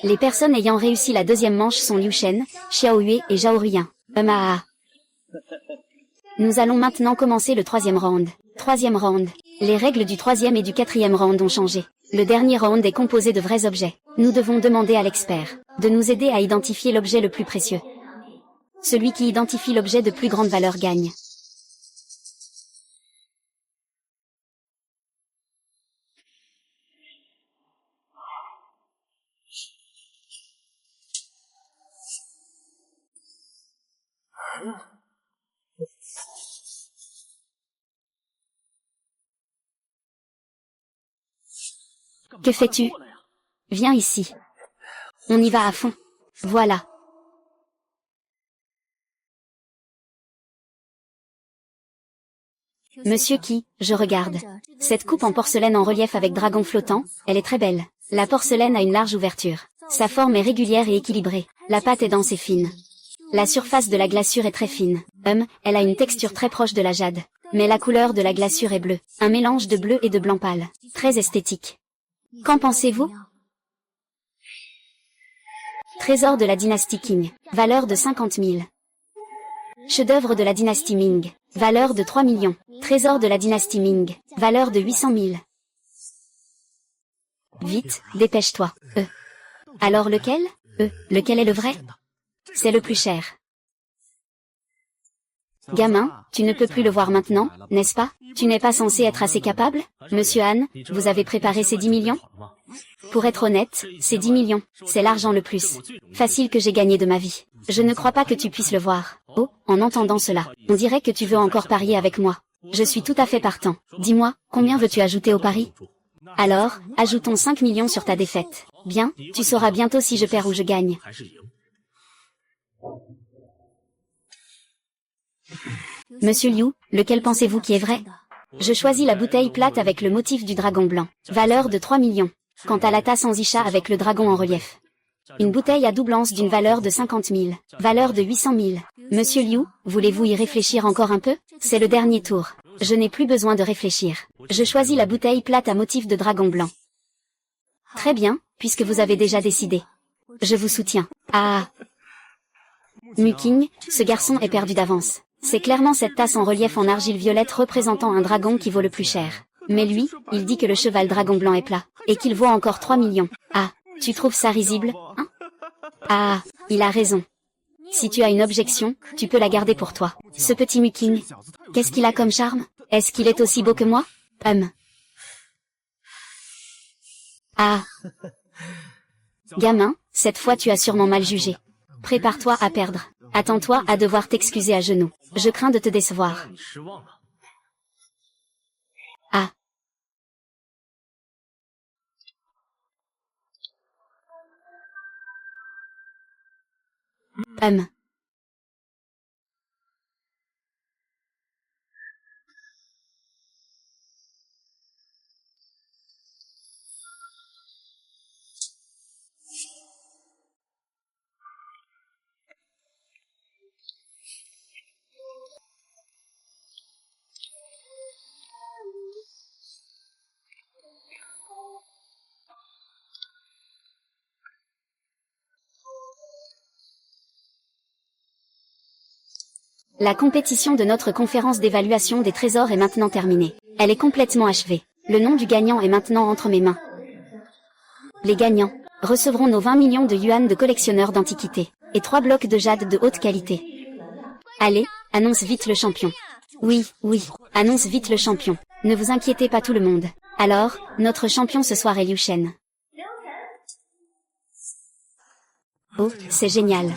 Les personnes ayant réussi la deuxième manche sont Liu Shen, Xiao Yue et Zhao Ruyan. Nous allons maintenant commencer le troisième round. Troisième round. Les règles du troisième et du quatrième round ont changé. Le dernier round est composé de vrais objets. Nous devons demander à l'expert de nous aider à identifier l'objet le plus précieux. Celui qui identifie l'objet de plus grande valeur gagne. Que fais-tu? Viens ici. On y va à fond. Voilà. Monsieur qui, je regarde. Cette coupe en porcelaine en relief avec dragon flottant, elle est très belle. La porcelaine a une large ouverture. Sa forme est régulière et équilibrée. La pâte est dense et fine. La surface de la glaçure est très fine. Elle a une texture très proche de la jade. Mais la couleur de la glaçure est bleue. Un mélange de bleu et de blanc pâle. Très esthétique. Qu'en pensez-vous? Trésor de la dynastie Qing. Valeur de 50 000. Chef-d'œuvre de la dynastie Ming. Valeur de 3 millions. Trésor de la dynastie Ming. Valeur de 800 000. Vite, dépêche-toi. Alors lequel? Lequel est le vrai? C'est le plus cher. Gamin, tu ne peux plus le voir maintenant, n'est-ce pas? Tu n'es pas censé être assez capable? Monsieur Han, vous avez préparé ces 10 millions? Pour être honnête, ces 10 millions, c'est l'argent le plus facile que j'ai gagné de ma vie. Je ne crois pas que tu puisses le voir. Oh, en entendant cela, on dirait que tu veux encore parier avec moi. Je suis tout à fait partant. Dis-moi, combien veux-tu ajouter au pari? Alors, ajoutons 5 millions sur ta défaite. Bien, tu sauras bientôt si je perds ou je gagne. Monsieur Liu, lequel pensez-vous qui est vrai? Je choisis la bouteille plate avec le motif du dragon blanc. Valeur de 3 millions. Quant à la tasse en zicha avec le dragon en relief. Une bouteille à double anse d'une valeur de 50 000. Valeur de 800 000. Monsieur Liu, voulez-vous y réfléchir encore un peu? C'est le dernier tour. Je n'ai plus besoin de réfléchir. Je choisis la bouteille plate à motif de dragon blanc. Très bien, puisque vous avez déjà décidé. Je vous soutiens. Ah. Muking, ce garçon est perdu d'avance. C'est clairement cette tasse en relief en argile violette représentant un dragon qui vaut le plus cher. Mais lui, il dit que le cheval dragon blanc est plat, et qu'il vaut encore 3 millions. Ah, tu trouves ça risible, hein? Ah, il a raison. Si tu as une objection, tu peux la garder pour toi. Ce petit Muking, qu'est-ce qu'il a comme charme? Est-ce qu'il est aussi beau que moi? Ah. Gamin, cette fois tu as sûrement mal jugé. Prépare-toi à perdre. Attends-toi à devoir t'excuser à genoux. Je crains de te décevoir. Ah. La compétition de notre conférence d'évaluation des trésors est maintenant terminée. Elle est complètement achevée. Le nom du gagnant est maintenant entre mes mains. Les gagnants recevront nos 20 millions de yuan de collectionneurs d'antiquités et 3 blocs de jade de haute qualité. Allez, annonce vite le champion. Oui, annonce vite le champion. Ne vous inquiétez pas tout le monde. Alors, notre champion ce soir est Liu Shen. Oh, c'est génial.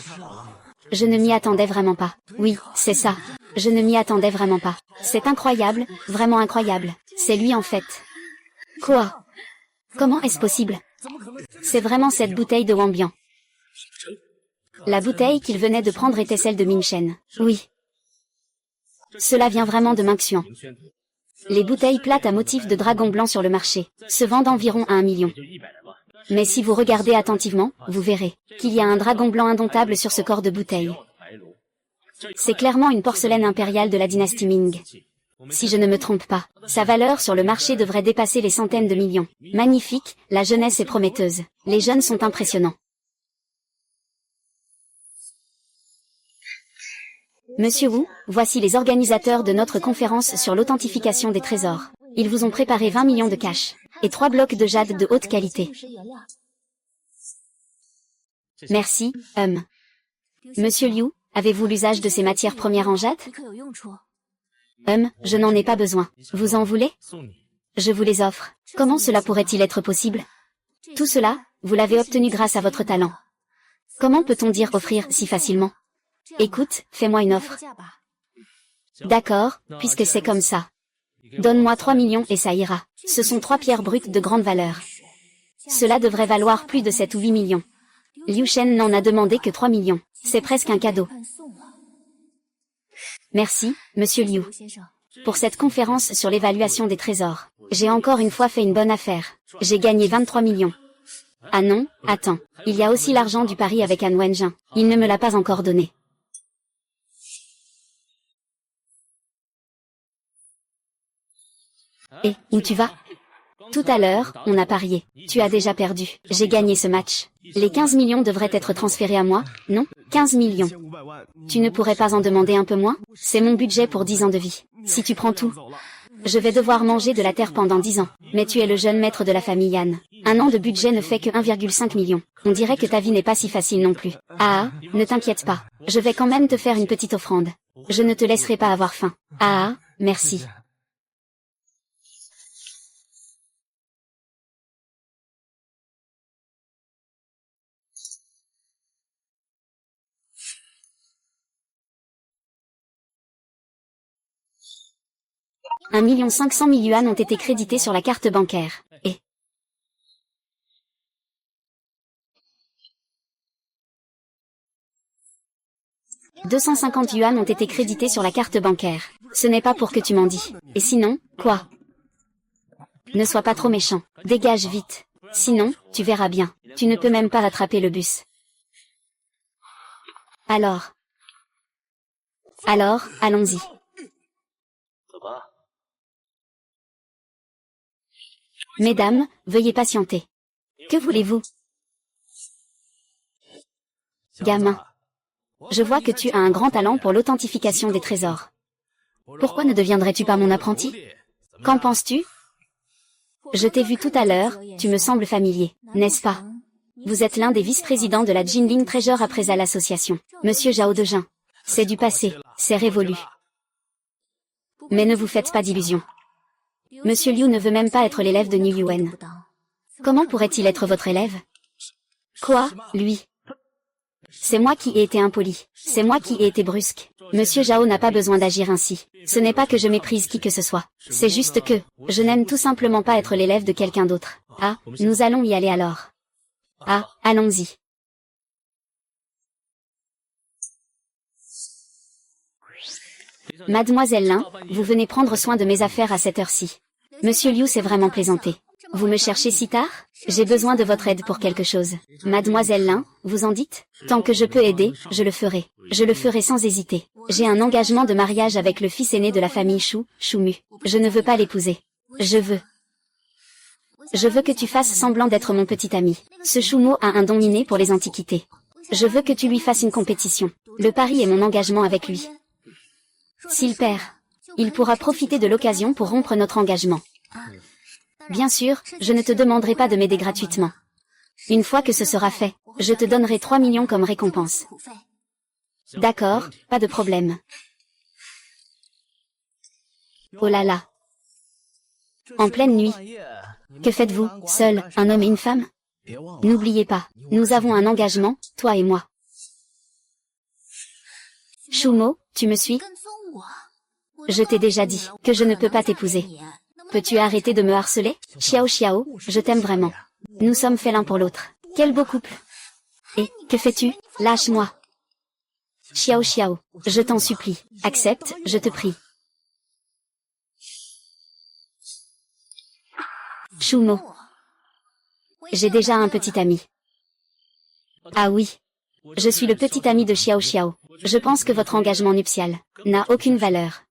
Je ne m'y attendais vraiment pas. Oui, c'est ça. Je ne m'y attendais vraiment pas. C'est incroyable, vraiment incroyable. C'est lui en fait. Quoi? Comment est-ce possible? C'est vraiment cette bouteille de Wambian. La bouteille qu'il venait de prendre était celle de Mingchen. Oui. Cela vient vraiment de Mingxuan. Les bouteilles plates à motif de dragon blanc sur le marché se vendent environ à 1 million. Mais si vous regardez attentivement, vous verrez qu'il y a un dragon blanc indomptable sur ce corps de bouteille. C'est clairement une porcelaine impériale de la dynastie Ming. Si je ne me trompe pas, sa valeur sur le marché devrait dépasser les centaines de millions. Magnifique, la jeunesse est prometteuse. Les jeunes sont impressionnants. Monsieur Wu, voici les organisateurs de notre conférence sur l'authentification des trésors. Ils vous ont préparé 20 millions de cash et 3 blocs de jade de haute qualité. Merci, Monsieur Liu, avez-vous l'usage de ces matières premières en jade? Je n'en ai pas besoin. Vous en voulez? Je vous les offre. Comment cela pourrait-il être possible? Tout cela, vous l'avez obtenu grâce à votre talent. Comment peut-on dire offrir si facilement? Écoute, fais-moi une offre. D'accord, puisque c'est comme ça. Donne-moi 3 millions et ça ira. Ce sont 3 pierres brutes de grande valeur. Cela devrait valoir plus de 7 ou 8 millions. Liu Shen n'en a demandé que 3 millions. C'est presque un cadeau. Merci, Monsieur Liu. Pour cette conférence sur l'évaluation des trésors, j'ai encore une fois fait une bonne affaire. J'ai gagné 23 millions. Ah non, attends. Il y a aussi l'argent du pari avec Han Wenjin. Il ne me l'a pas encore donné. Et, où tu vas? Tout à l'heure, on a parié. Tu as déjà perdu. J'ai gagné ce match. Les 15 millions devraient être transférés à moi, non? 15 millions. Tu ne pourrais pas en demander un peu moins? C'est mon budget pour 10 ans de vie. Si tu prends tout, je vais devoir manger de la terre pendant 10 ans. Mais tu es le jeune maître de la famille Yan. Un an de budget ne fait que 1,5 million. On dirait que ta vie n'est pas si facile non plus. Ah, ne t'inquiète pas. Je vais quand même te faire une petite offrande. Je ne te laisserai pas avoir faim. Ah, merci. « 1,5 million yuan ont été crédités sur la carte bancaire. Et 250 yuan ont été crédités sur la carte bancaire. Ce n'est pas pour que tu m'en dis. Et sinon, quoi? Ne sois pas trop méchant. Dégage vite. Sinon, tu verras bien. Tu ne peux même pas rattraper le bus. Alors, allons-y. Mesdames, veuillez patienter. Que voulez-vous? Gamin. Je vois que tu as un grand talent pour l'authentification des trésors. Pourquoi ne deviendrais-tu pas mon apprenti? Qu'en penses-tu? Je t'ai vu tout à l'heure, tu me sembles familier, n'est-ce pas? Vous êtes l'un des vice-présidents de la Jinling Treasure après à l'association, Monsieur Zhao Dejin. C'est du passé, c'est révolu. Mais ne vous faites pas d'illusions. Monsieur Liu ne veut même pas être l'élève de Niu Yuan. Comment pourrait-il être votre élève? Quoi, lui? C'est moi qui ai été impoli. C'est moi qui ai été brusque. Monsieur Zhao n'a pas besoin d'agir ainsi. Ce n'est pas que je méprise qui que ce soit. C'est juste que, je n'aime tout simplement pas être l'élève de quelqu'un d'autre. Ah, nous allons y aller alors. Ah, allons-y. Mademoiselle Lin, vous venez prendre soin de mes affaires à cette heure-ci. Monsieur Liu s'est vraiment plaisanté. Vous me cherchez si tard? J'ai besoin de votre aide pour quelque chose. Mademoiselle Lin, vous en dites? Tant que je peux aider, je le ferai. Je le ferai sans hésiter. J'ai un engagement de mariage avec le fils aîné de la famille Shu Mu. Je ne veux pas l'épouser. Je veux que tu fasses semblant d'être mon petit ami. Ce Shu Mu a un don inné pour les antiquités. Je veux que tu lui fasses une compétition. Le pari est mon engagement avec lui. S'il perd, il pourra profiter de l'occasion pour rompre notre engagement. Bien sûr, je ne te demanderai pas de m'aider gratuitement. Une fois que ce sera fait, je te donnerai 3 millions comme récompense. D'accord, pas de problème. Oh là là. En pleine nuit. Que faites-vous, seul, un homme et une femme? N'oubliez pas, nous avons un engagement, toi et moi. Shumo, tu me suis? Je t'ai déjà dit que je ne peux pas t'épouser. Peux-tu arrêter de me harceler? Xiao Xiao, je t'aime vraiment. Nous sommes faits l'un pour l'autre. Quel beau couple. Et, que fais-tu? Lâche-moi. Xiao Xiao, je t'en supplie. Accepte, je te prie. Shumo. J'ai déjà un petit ami. Ah oui. Je suis le petit ami de Xiao Xiao. Je pense que votre engagement nuptial n'a aucune valeur.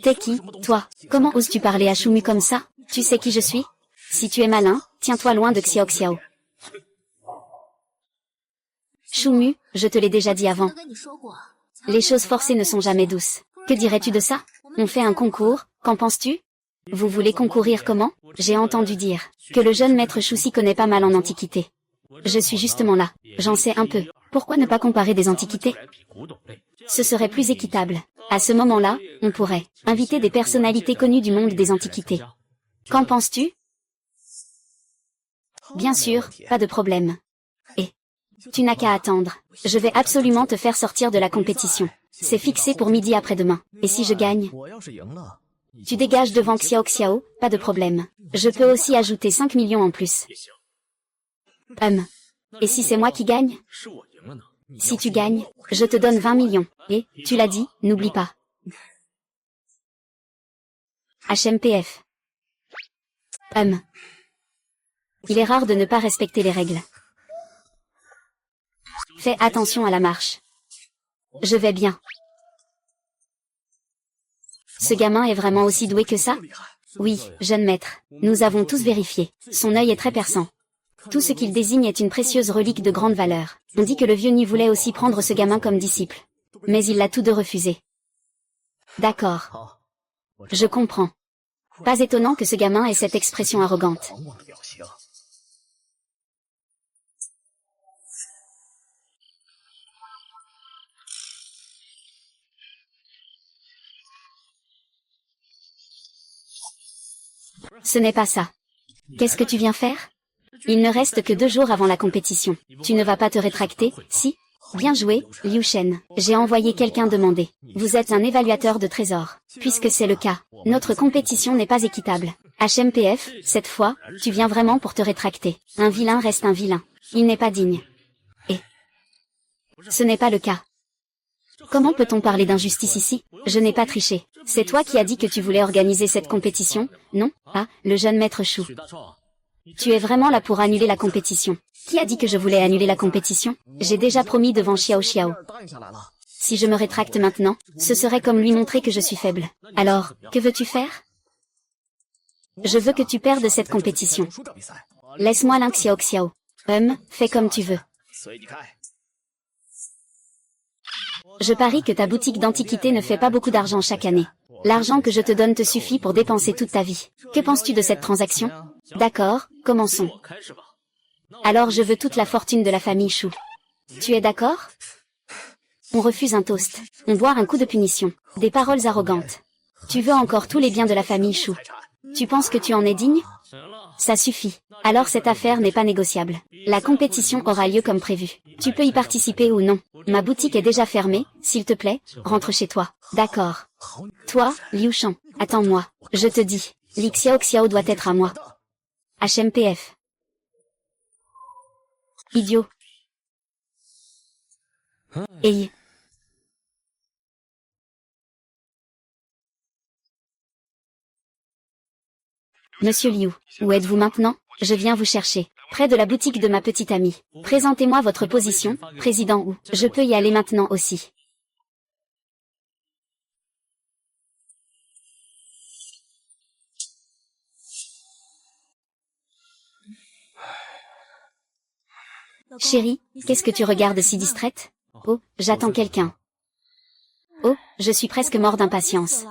T'es qui, toi? Comment oses-tu parler à Shumu comme ça? Tu sais qui je suis? Si tu es malin, tiens-toi loin de Xiao Xiao. Shumu, je te l'ai déjà dit avant. Les choses forcées ne sont jamais douces. Que dirais-tu de ça? On fait un concours, qu'en penses-tu? Vous voulez concourir comment? J'ai entendu dire que le jeune maître Shu s'y connaît pas mal en antiquité. Je suis justement là, j'en sais un peu. Pourquoi ne pas comparer des antiquités? Ce serait plus équitable. À ce moment-là, on pourrait inviter des personnalités connues du monde des antiquités. Qu'en penses-tu? Bien sûr, pas de problème. Et tu n'as qu'à attendre. Je vais absolument te faire sortir de la compétition. C'est fixé pour midi après-demain. Et si je gagne? Tu dégages devant Xiao Xiao, pas de problème. Je peux aussi ajouter 5 millions en plus. Et si c'est moi qui gagne? Si tu gagnes, je te donne 20 millions. Et, tu l'as dit, n'oublie pas. HMPF. Il est rare de ne pas respecter les règles. Fais attention à la marche. Je vais bien. Ce gamin est vraiment aussi doué que ça? Oui, jeune maître. Nous avons tous vérifié. Son œil est très perçant. Tout ce qu'il désigne est une précieuse relique de grande valeur. On dit que le vieux Ni voulait aussi prendre ce gamin comme disciple. Mais il l'a tous deux refusé. D'accord. Je comprends. Pas étonnant que ce gamin ait cette expression arrogante. Ce n'est pas ça. Qu'est-ce que tu viens faire? Il ne reste que 2 jours avant la compétition. Tu ne vas pas te rétracter, si? Bien joué, Liu Shen. J'ai envoyé quelqu'un demander. Vous êtes un évaluateur de trésors. Puisque c'est le cas, notre compétition n'est pas équitable. HMPF, cette fois, tu viens vraiment pour te rétracter. Un vilain reste un vilain. Il n'est pas digne. Et ce n'est pas le cas. Comment peut-on parler d'injustice ici? Je n'ai pas triché. C'est toi qui as dit que tu voulais organiser cette compétition, non? Ah, le jeune maître Chou. Tu es vraiment là pour annuler la compétition. Qui a dit que je voulais annuler la compétition? J'ai déjà promis devant Xiao Xiao. Si je me rétracte maintenant, ce serait comme lui montrer que je suis faible. Alors, que veux-tu faire? Je veux que tu perdes cette compétition. Laisse-moi Lin Xiao Xiao. Fais comme tu veux. Je parie que ta boutique d'antiquité ne fait pas beaucoup d'argent chaque année. L'argent que je te donne te suffit pour dépenser toute ta vie. Que penses-tu de cette transaction? D'accord, commençons. Alors je veux toute la fortune de la famille Chou. Tu es d'accord? On refuse un toast. On boit un coup de punition. Des paroles arrogantes. Tu veux encore tous les biens de la famille Chou. Tu penses que tu en es digne? Ça suffit. Alors cette affaire n'est pas négociable. La compétition aura lieu comme prévu. Tu peux y participer ou non. Ma boutique est déjà fermée, s'il te plaît, rentre chez toi. D'accord. Toi, Liu Shan, attends-moi. Je te dis, Li Xiao Xiao doit être à moi. HMPF. Idiot. Hey. Monsieur Liu, où êtes-vous maintenant? Je viens vous chercher. Près de la boutique de ma petite amie. Présentez-moi votre position, président Wu. Je peux y aller maintenant aussi. Chérie, qu'est-ce que tu regardes si distraite? Oh, j'attends quelqu'un. Oh, je suis presque mort d'impatience.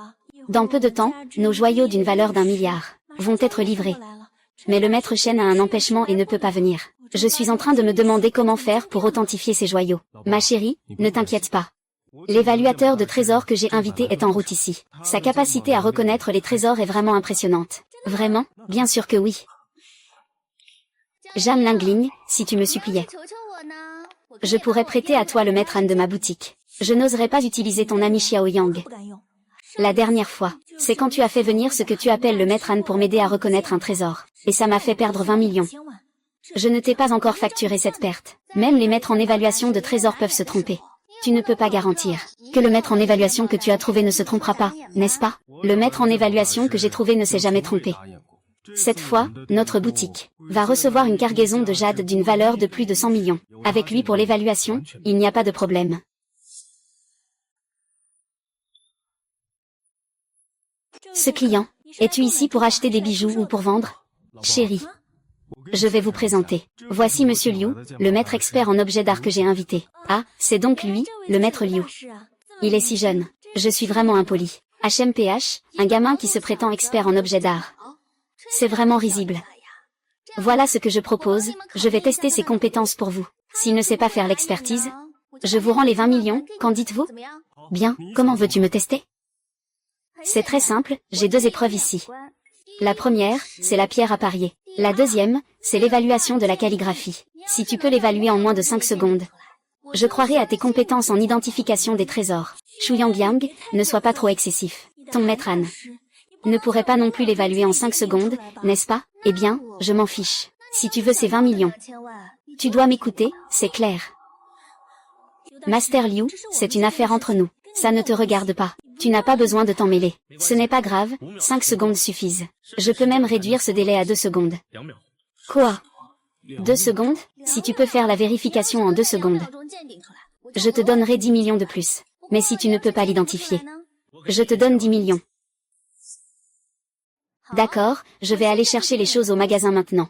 Dans peu de temps, nos joyaux d'une valeur d'1 milliard vont être livrés. Mais le maître Shen a un empêchement et ne peut pas venir. Je suis en train de me demander comment faire pour authentifier ces joyaux. Ma chérie, ne t'inquiète pas. L'évaluateur de trésors que j'ai invité est en route ici. Sa capacité à reconnaître les trésors est vraiment impressionnante. Vraiment? Bien sûr que oui. Jeanne Lingling, si tu me suppliais. Je pourrais prêter à toi le maître Han de ma boutique. Je n'oserais pas utiliser ton ami Xiao Yang. La dernière fois, c'est quand tu as fait venir ce que tu appelles le maître Han pour m'aider à reconnaître un trésor. Et ça m'a fait perdre 20 millions. Je ne t'ai pas encore facturé cette perte. Même les maîtres en évaluation de trésors peuvent se tromper. Tu ne peux pas garantir que le maître en évaluation que tu as trouvé ne se trompera pas, n'est-ce pas? Le maître en évaluation que j'ai trouvé ne s'est jamais trompé. Cette fois, notre boutique va recevoir une cargaison de jade d'une valeur de plus de 100 millions. Avec lui pour l'évaluation, il n'y a pas de problème. Ce client, es-tu ici pour acheter des bijoux ou pour vendre? Chérie, je vais vous présenter. Voici Monsieur Liu, le maître expert en objets d'art que j'ai invité. Ah, c'est donc lui, le maître Liu. Il est si jeune. Je suis vraiment impoli. HMPH, un gamin qui se prétend expert en objets d'art. C'est vraiment risible. Voilà ce que je propose, je vais tester ses compétences pour vous. S'il ne sait pas faire l'expertise, je vous rends les 20 millions, qu'en dites-vous? Bien, comment veux-tu me tester? C'est très simple, j'ai 2 épreuves ici. La première, c'est la pierre à parier. La deuxième, c'est l'évaluation de la calligraphie. Si tu peux l'évaluer en moins de 5 secondes, je croirai à tes compétences en identification des trésors. Shu Yang, ne sois pas trop excessif. Ton maître Han ne pourrait pas non plus l'évaluer en 5 secondes, n'est-ce pas? Eh bien, je m'en fiche. Si tu veux ces 20 millions, tu dois m'écouter, c'est clair. Master Liu, c'est une affaire entre nous. Ça ne te regarde pas. Tu n'as pas besoin de t'en mêler. Ce n'est pas grave, 5 secondes suffisent. Je peux même réduire ce délai à 2 secondes. Quoi? 2 secondes? Si tu peux faire la vérification en 2 secondes, je te donnerai 10 millions de plus. Mais si tu ne peux pas l'identifier, je te donne 10 millions. D'accord, je vais aller chercher les choses au magasin maintenant.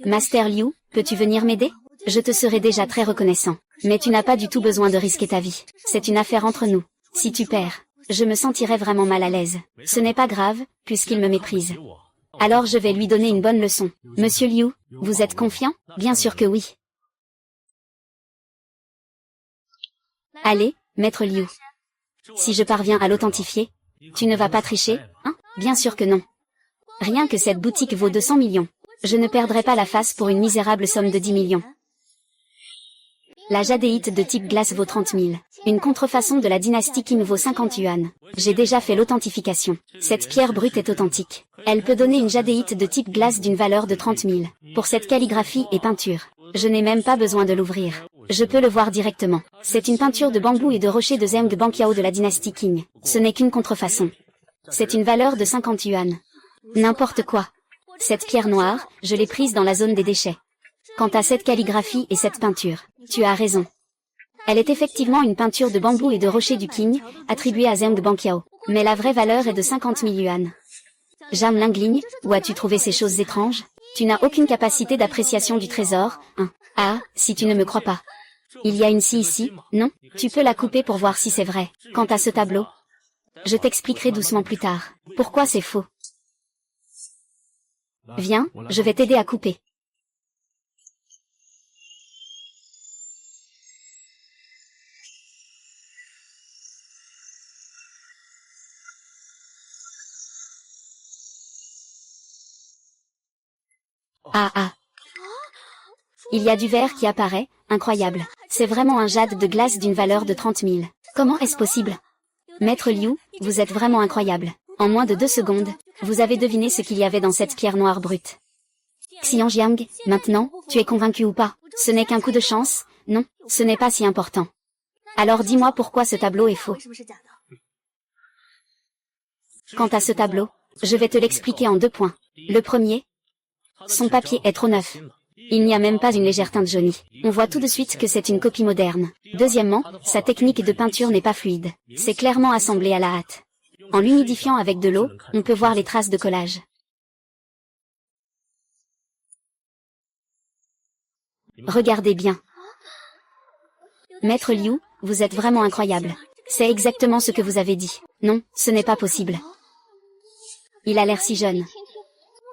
Master Liu, peux-tu venir m'aider? Je te serai déjà très reconnaissant. Mais tu n'as pas du tout besoin de risquer ta vie. C'est une affaire entre nous. Si tu perds, je me sentirai vraiment mal à l'aise. Ce n'est pas grave, puisqu'il me méprise. Alors je vais lui donner une bonne leçon. Monsieur Liu, vous êtes confiant? Bien sûr que oui. Allez, maître Liu. Si je parviens à l'authentifier, Tu ne vas pas tricher, hein? Bien sûr que non. Rien que cette boutique vaut 200 millions. Je ne perdrai pas la face pour une misérable somme de 10 millions. La jadéite de type glace vaut 30 000. Une contrefaçon de la dynastie Qing vaut 50 yuan. J'ai déjà fait l'authentification. Cette pierre brute est authentique. Elle peut donner une jadéite de type glace d'une valeur de 30 000. Pour cette calligraphie et peinture, je n'ai même pas besoin de l'ouvrir. Je peux le voir directement. C'est une peinture de bambou et de rocher de Zheng Banqiao de la dynastie Qing. Ce n'est qu'une contrefaçon. C'est une valeur de 50 yuan. N'importe quoi. Cette pierre noire, je l'ai prise dans la zone des déchets. Quant à cette calligraphie et cette peinture, tu as raison. Elle est effectivement une peinture de bambou et de rocher du Qing, attribuée à Zheng Banqiao. Mais la vraie valeur est de 50 000 yuan. Jam Lingligne, où as-tu trouvé ces choses étranges? Tu n'as aucune capacité d'appréciation du trésor, hein? Ah, si tu ne me crois pas. Il y a une scie ici, non? Tu peux la couper pour voir si c'est vrai. Quant à ce tableau, je t'expliquerai doucement plus tard. Pourquoi c'est faux? Viens, je vais t'aider à couper. Ah ah. Il y a du verre qui apparaît, incroyable. C'est vraiment un jade de glace d'une valeur de 30 000. Comment est-ce possible? Maître Liu, vous êtes vraiment incroyable. En moins de 2 secondes, vous avez deviné ce qu'il y avait dans cette pierre noire brute. Xiangjiang, maintenant, tu es convaincu ou pas? Ce n'est qu'un coup de chance? Non, ce n'est pas si important. Alors dis-moi pourquoi ce tableau est faux. Quant à ce tableau, je vais te l'expliquer en 2 points. Le premier, son papier est trop neuf. Il n'y a même pas une légère teinte jaunie. On voit tout de suite que c'est une copie moderne. Deuxièmement, sa technique de peinture n'est pas fluide. C'est clairement assemblé à la hâte. En l'humidifiant avec de l'eau, on peut voir les traces de collage. Regardez bien. Maître Liu, vous êtes vraiment incroyable. C'est exactement ce que vous avez dit. Non, ce n'est pas possible. Il a l'air si jeune.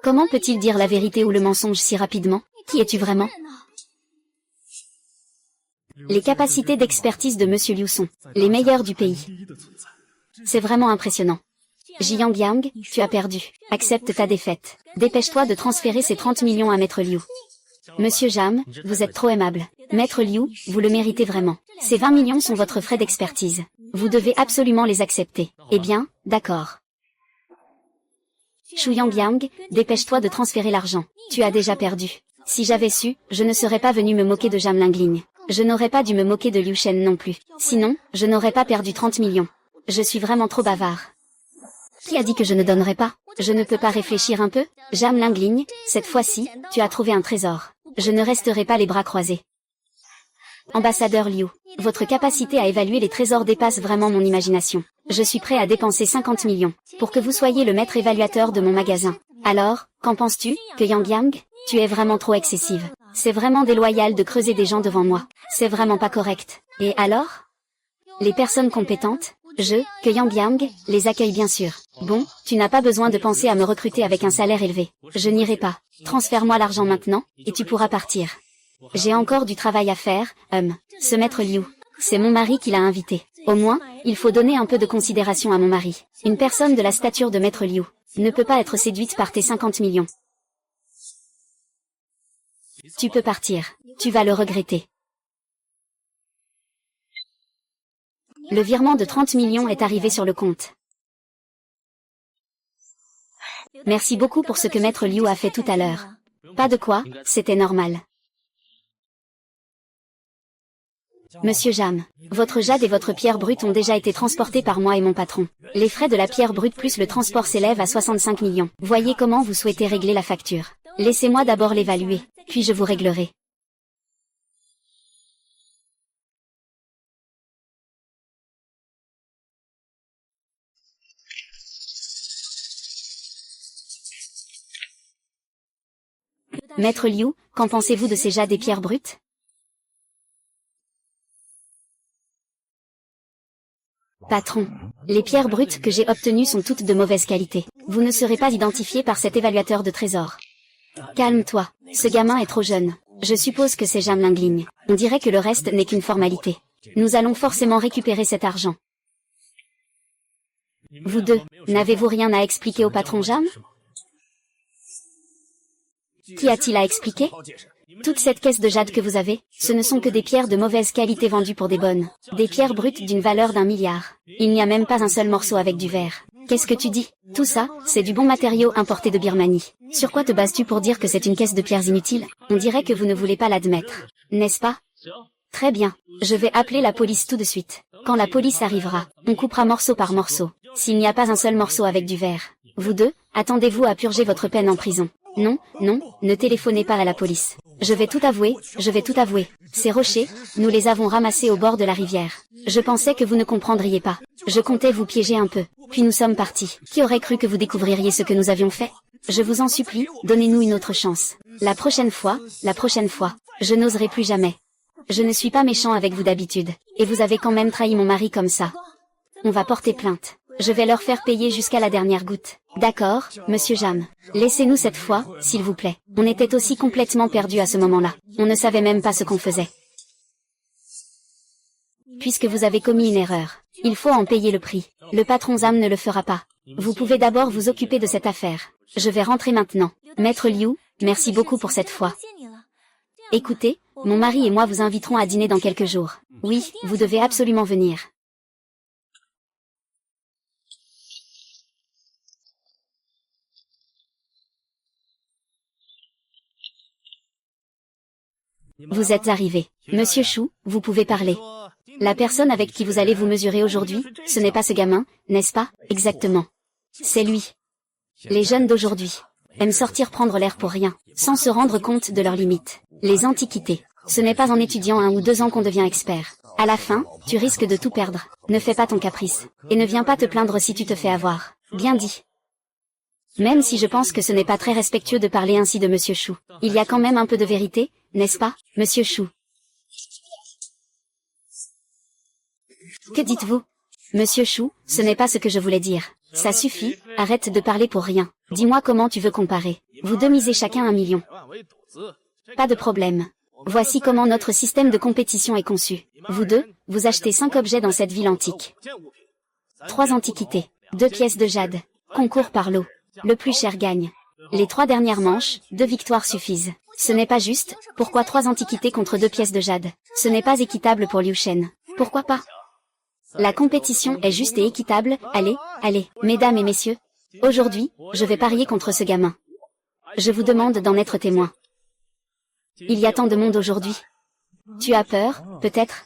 Comment peut-il dire la vérité ou le mensonge si rapidement? Qui es-tu vraiment? Les capacités d'expertise de Monsieur Liu sont les meilleures du pays. C'est vraiment impressionnant. Jiang Yang, tu as perdu. Accepte ta défaite. Dépêche-toi de transférer ces 30 millions à Maître Liu. Monsieur Jam, vous êtes trop aimable. Maître Liu, vous le méritez vraiment. Ces 20 millions sont votre frais d'expertise. Vous devez absolument les accepter. Eh bien, d'accord. Shuyang Yang, dépêche-toi de transférer l'argent. Tu as déjà perdu. Si j'avais su, je ne serais pas venu me moquer de Jam Lingligne. Je n'aurais pas dû me moquer de Liu Shen non plus. Sinon, je n'aurais pas perdu 30 millions. Je suis vraiment trop bavard. Qui a dit que je ne donnerais pas? Je ne peux pas réfléchir un peu? Jam Lingligne, cette fois-ci, tu as trouvé un trésor. Je ne resterai pas les bras croisés. Ambassadeur Liu, votre capacité à évaluer les trésors dépasse vraiment mon imagination. Je suis prêt à dépenser 50 millions, pour que vous soyez le maître évaluateur de mon magasin. Alors, qu'en penses-tu, que Yang Yang? Tu es vraiment trop excessive. C'est vraiment déloyal de creuser des gens devant moi. C'est vraiment pas correct. Et alors? Les personnes compétentes, que Yang Yang, les accueille bien sûr. Bon, tu n'as pas besoin de penser à me recruter avec un salaire élevé. Je n'irai pas. Transfère-moi l'argent maintenant, et tu pourras partir. J'ai encore du travail à faire, ce maître Liu. C'est mon mari qui l'a invité. Au moins, il faut donner un peu de considération à mon mari. Une personne de la stature de maître Liu ne peut pas être séduite par tes 50 millions. Tu peux partir. Tu vas le regretter. Le virement de 30 millions est arrivé sur le compte. Merci beaucoup pour ce que maître Liu a fait tout à l'heure. Pas de quoi, c'était normal. Monsieur Jam, votre jade et votre pierre brute ont déjà été transportés par moi et mon patron. Les frais de la pierre brute plus le transport s'élèvent à 65 millions. Voyez comment vous souhaitez régler la facture. Laissez-moi d'abord l'évaluer, puis je vous réglerai. Maître Liu, qu'en pensez-vous de ces jades et pierres brutes? Patron, les pierres brutes que j'ai obtenues sont toutes de mauvaise qualité. Vous ne serez pas identifié par cet évaluateur de trésors. Calme-toi, ce gamin est trop jeune. Je suppose que c'est Jam Lingligne. On dirait que le reste n'est qu'une formalité. Nous allons forcément récupérer cet argent. Vous deux, n'avez-vous rien à expliquer au patron Jam? Qu'y a-t-il à expliquer? Toute cette caisse de jade que vous avez, ce ne sont que des pierres de mauvaise qualité vendues pour des bonnes. Des pierres brutes d'une valeur d'1 milliard. Il n'y a même pas un seul morceau avec du verre. Qu'est-ce que tu dis? Tout ça, c'est du bon matériau importé de Birmanie. Sur quoi te bases-tu pour dire que c'est une caisse de pierres inutile? On dirait que vous ne voulez pas l'admettre. N'est-ce pas? Très bien. Je vais appeler la police tout de suite. Quand la police arrivera, on coupera morceau par morceau. S'il n'y a pas un seul morceau avec du verre. Vous deux, attendez-vous à purger votre peine en prison. Non, non, ne téléphonez pas à la police. Je vais tout avouer, je vais tout avouer. Ces rochers, nous les avons ramassés au bord de la rivière. Je pensais que vous ne comprendriez pas. Je comptais vous piéger un peu. Puis nous sommes partis. Qui aurait cru que vous découvririez ce que nous avions fait? Je vous en supplie, donnez-nous une autre chance. La prochaine fois, je n'oserai plus jamais. Je ne suis pas méchant avec vous d'habitude. Et vous avez quand même trahi mon mari comme ça. On va porter plainte. Je vais leur faire payer jusqu'à la dernière goutte. D'accord, monsieur Jam. Laissez-nous cette fois, s'il vous plaît. On était aussi complètement perdus à ce moment-là. On ne savait même pas ce qu'on faisait. Puisque vous avez commis une erreur, il faut en payer le prix. Le patron Zam ne le fera pas. Vous pouvez d'abord vous occuper de cette affaire. Je vais rentrer maintenant. Maître Liu, merci beaucoup pour cette fois. Écoutez, mon mari et moi vous inviterons à dîner dans quelques jours. Oui, vous devez absolument venir. Vous êtes arrivé. Monsieur Chou, vous pouvez parler. La personne avec qui vous allez vous mesurer aujourd'hui, ce n'est pas ce gamin, n'est-ce pas? Exactement. C'est lui. Les jeunes d'aujourd'hui aiment sortir prendre l'air pour rien, sans se rendre compte de leurs limites. Les antiquités. Ce n'est pas en étudiant 1 ou 2 ans qu'on devient expert. À la fin, tu risques de tout perdre. Ne fais pas ton caprice. Et ne viens pas te plaindre si tu te fais avoir. Bien dit. Même si je pense que ce n'est pas très respectueux de parler ainsi de Monsieur Chou. Il y a quand même un peu de vérité, n'est-ce pas, Monsieur Chou? Que dites-vous? Monsieur Chou, ce n'est pas ce que je voulais dire. Ça suffit, arrête de parler pour rien. Dis-moi comment tu veux comparer. Vous deux misez chacun 1 million. Pas de problème. Voici comment notre système de compétition est conçu. Vous deux, vous achetez 5 objets dans cette ville antique. 3 antiquités, 2 pièces de jade. Concours par lot. Le plus cher gagne. Les 3 dernières manches, 2 victoires suffisent. Ce n'est pas juste, pourquoi 3 antiquités contre 2 pièces de jade? Ce n'est pas équitable pour Liu Shen. Pourquoi pas? La compétition est juste et équitable, allez, allez, mesdames et messieurs. Aujourd'hui, je vais parier contre ce gamin. Je vous demande d'en être témoin. Il y a tant de monde aujourd'hui. Tu as peur, peut-être?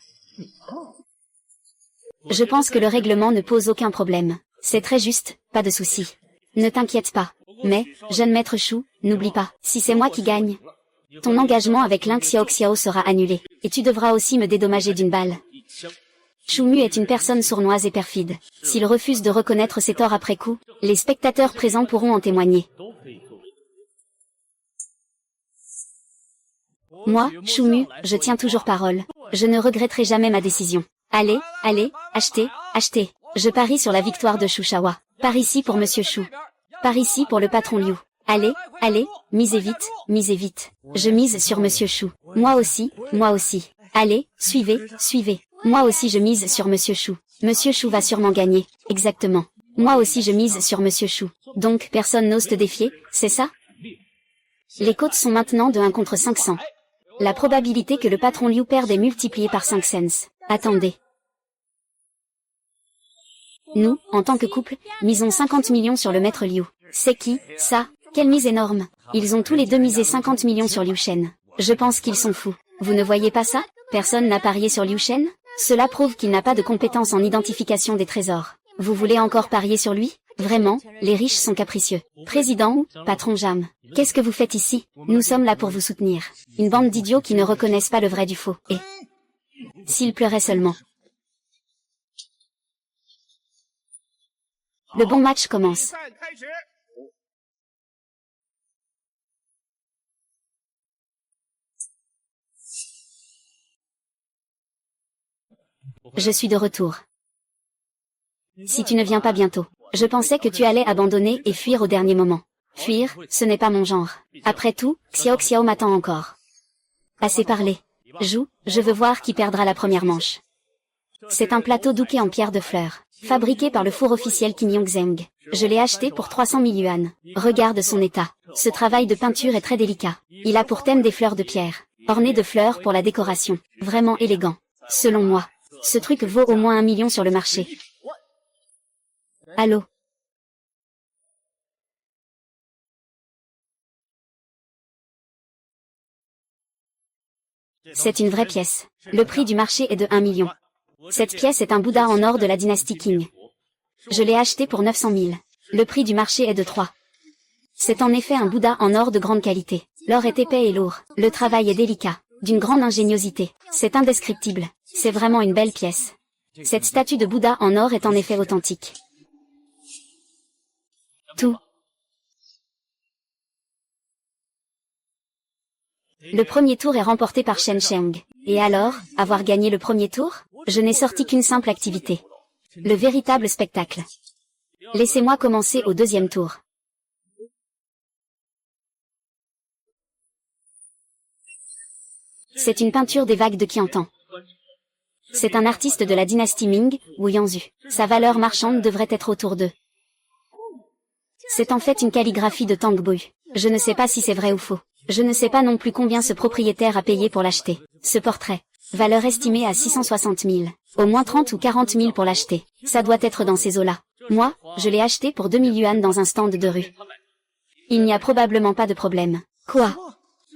Je pense que le règlement ne pose aucun problème. C'est très juste, pas de souci. Ne t'inquiète pas. Mais, jeune maître Chou, n'oublie pas, si c'est moi qui gagne, ton engagement avec Ling Xiao sera annulé, et tu devras aussi me dédommager d'une balle. Chou Mu est une personne sournoise et perfide. S'il refuse de reconnaître ses torts après coup, les spectateurs présents pourront en témoigner. Moi, Chou Mu, je tiens toujours parole. Je ne regretterai jamais ma décision. Allez, allez, achetez, achetez. Je parie sur la victoire de Chou Shawa. Par ici pour Monsieur Chou. Par ici pour le patron Liu. Allez, allez, misez vite, misez vite. Je mise sur Monsieur Chou. Moi aussi, moi aussi. Allez, suivez, suivez. Moi aussi je mise sur Monsieur Chou. Monsieur Chou va sûrement gagner. Exactement. Moi aussi je mise sur Monsieur Chou. Donc personne n'ose te défier, c'est ça? Les cotes sont maintenant de 1 contre 500. La probabilité que le patron Liu perde est multipliée par 5 cents. Attendez. Nous, en tant que couple, misons 50 millions sur le maître Liu. C'est qui, ça? Quelle mise énorme. Ils ont tous les deux misé 50 millions sur Liu Shen. Je pense qu'ils sont fous. Vous ne voyez pas ça? Personne n'a parié sur Liu Shen? Cela prouve qu'il n'a pas de compétences en identification des trésors. Vous voulez encore parier sur lui? Vraiment, les riches sont capricieux. Président ou, patron Jam, qu'est-ce que vous faites ici? Nous sommes là pour vous soutenir. Une bande d'idiots qui ne reconnaissent pas le vrai du faux. Et s'ils pleuraient seulement. Le bon match commence. Je suis de retour. Si tu ne viens pas bientôt, je pensais que tu allais abandonner et fuir au dernier moment. Fuir, ce n'est pas mon genre. Après tout, Xiao m'attend encore. Assez parlé. Joue, je veux voir qui perdra la première manche. C'est un plateau douqué en pierre de fleurs. Fabriqué par le four officiel Qin Yongzheng. Je l'ai acheté pour 300 000 yuan. Regarde son état. Ce travail de peinture est très délicat. Il a pour thème des fleurs de pierre, ornées de fleurs pour la décoration. Vraiment élégant. Selon moi, ce truc vaut au moins 1 million sur le marché. Allô? C'est une vraie pièce. Le prix du marché est de 1 million. Cette pièce est un Bouddha en or de la dynastie Qing. Je l'ai acheté pour 900 000. Le prix du marché est de 3. C'est en effet un Bouddha en or de grande qualité. L'or est épais et lourd. Le travail est délicat, d'une grande ingéniosité. C'est indescriptible. C'est vraiment une belle pièce. Cette statue de Bouddha en or est en effet authentique. Tout. Le premier tour est remporté par Shen Sheng. Et alors, avoir gagné le premier tour? Je n'ai sorti qu'une simple activité. Le véritable spectacle. Laissez-moi commencer au deuxième tour. C'est une peinture des vagues de Qiantan. C'est un artiste de la dynastie Ming, Wu Yanzu. Sa valeur marchande devrait être autour de... C'est en fait une calligraphie de Tang Bui. Je ne sais pas si c'est vrai ou faux. Je ne sais pas non plus combien ce propriétaire a payé pour l'acheter. Ce portrait. Valeur estimée à 660 000. Au moins 30 ou 40 000 pour l'acheter. Ça doit être dans ces eaux-là. Moi, je l'ai acheté pour 2000 yuan dans un stand de rue. Il n'y a probablement pas de problème. Quoi?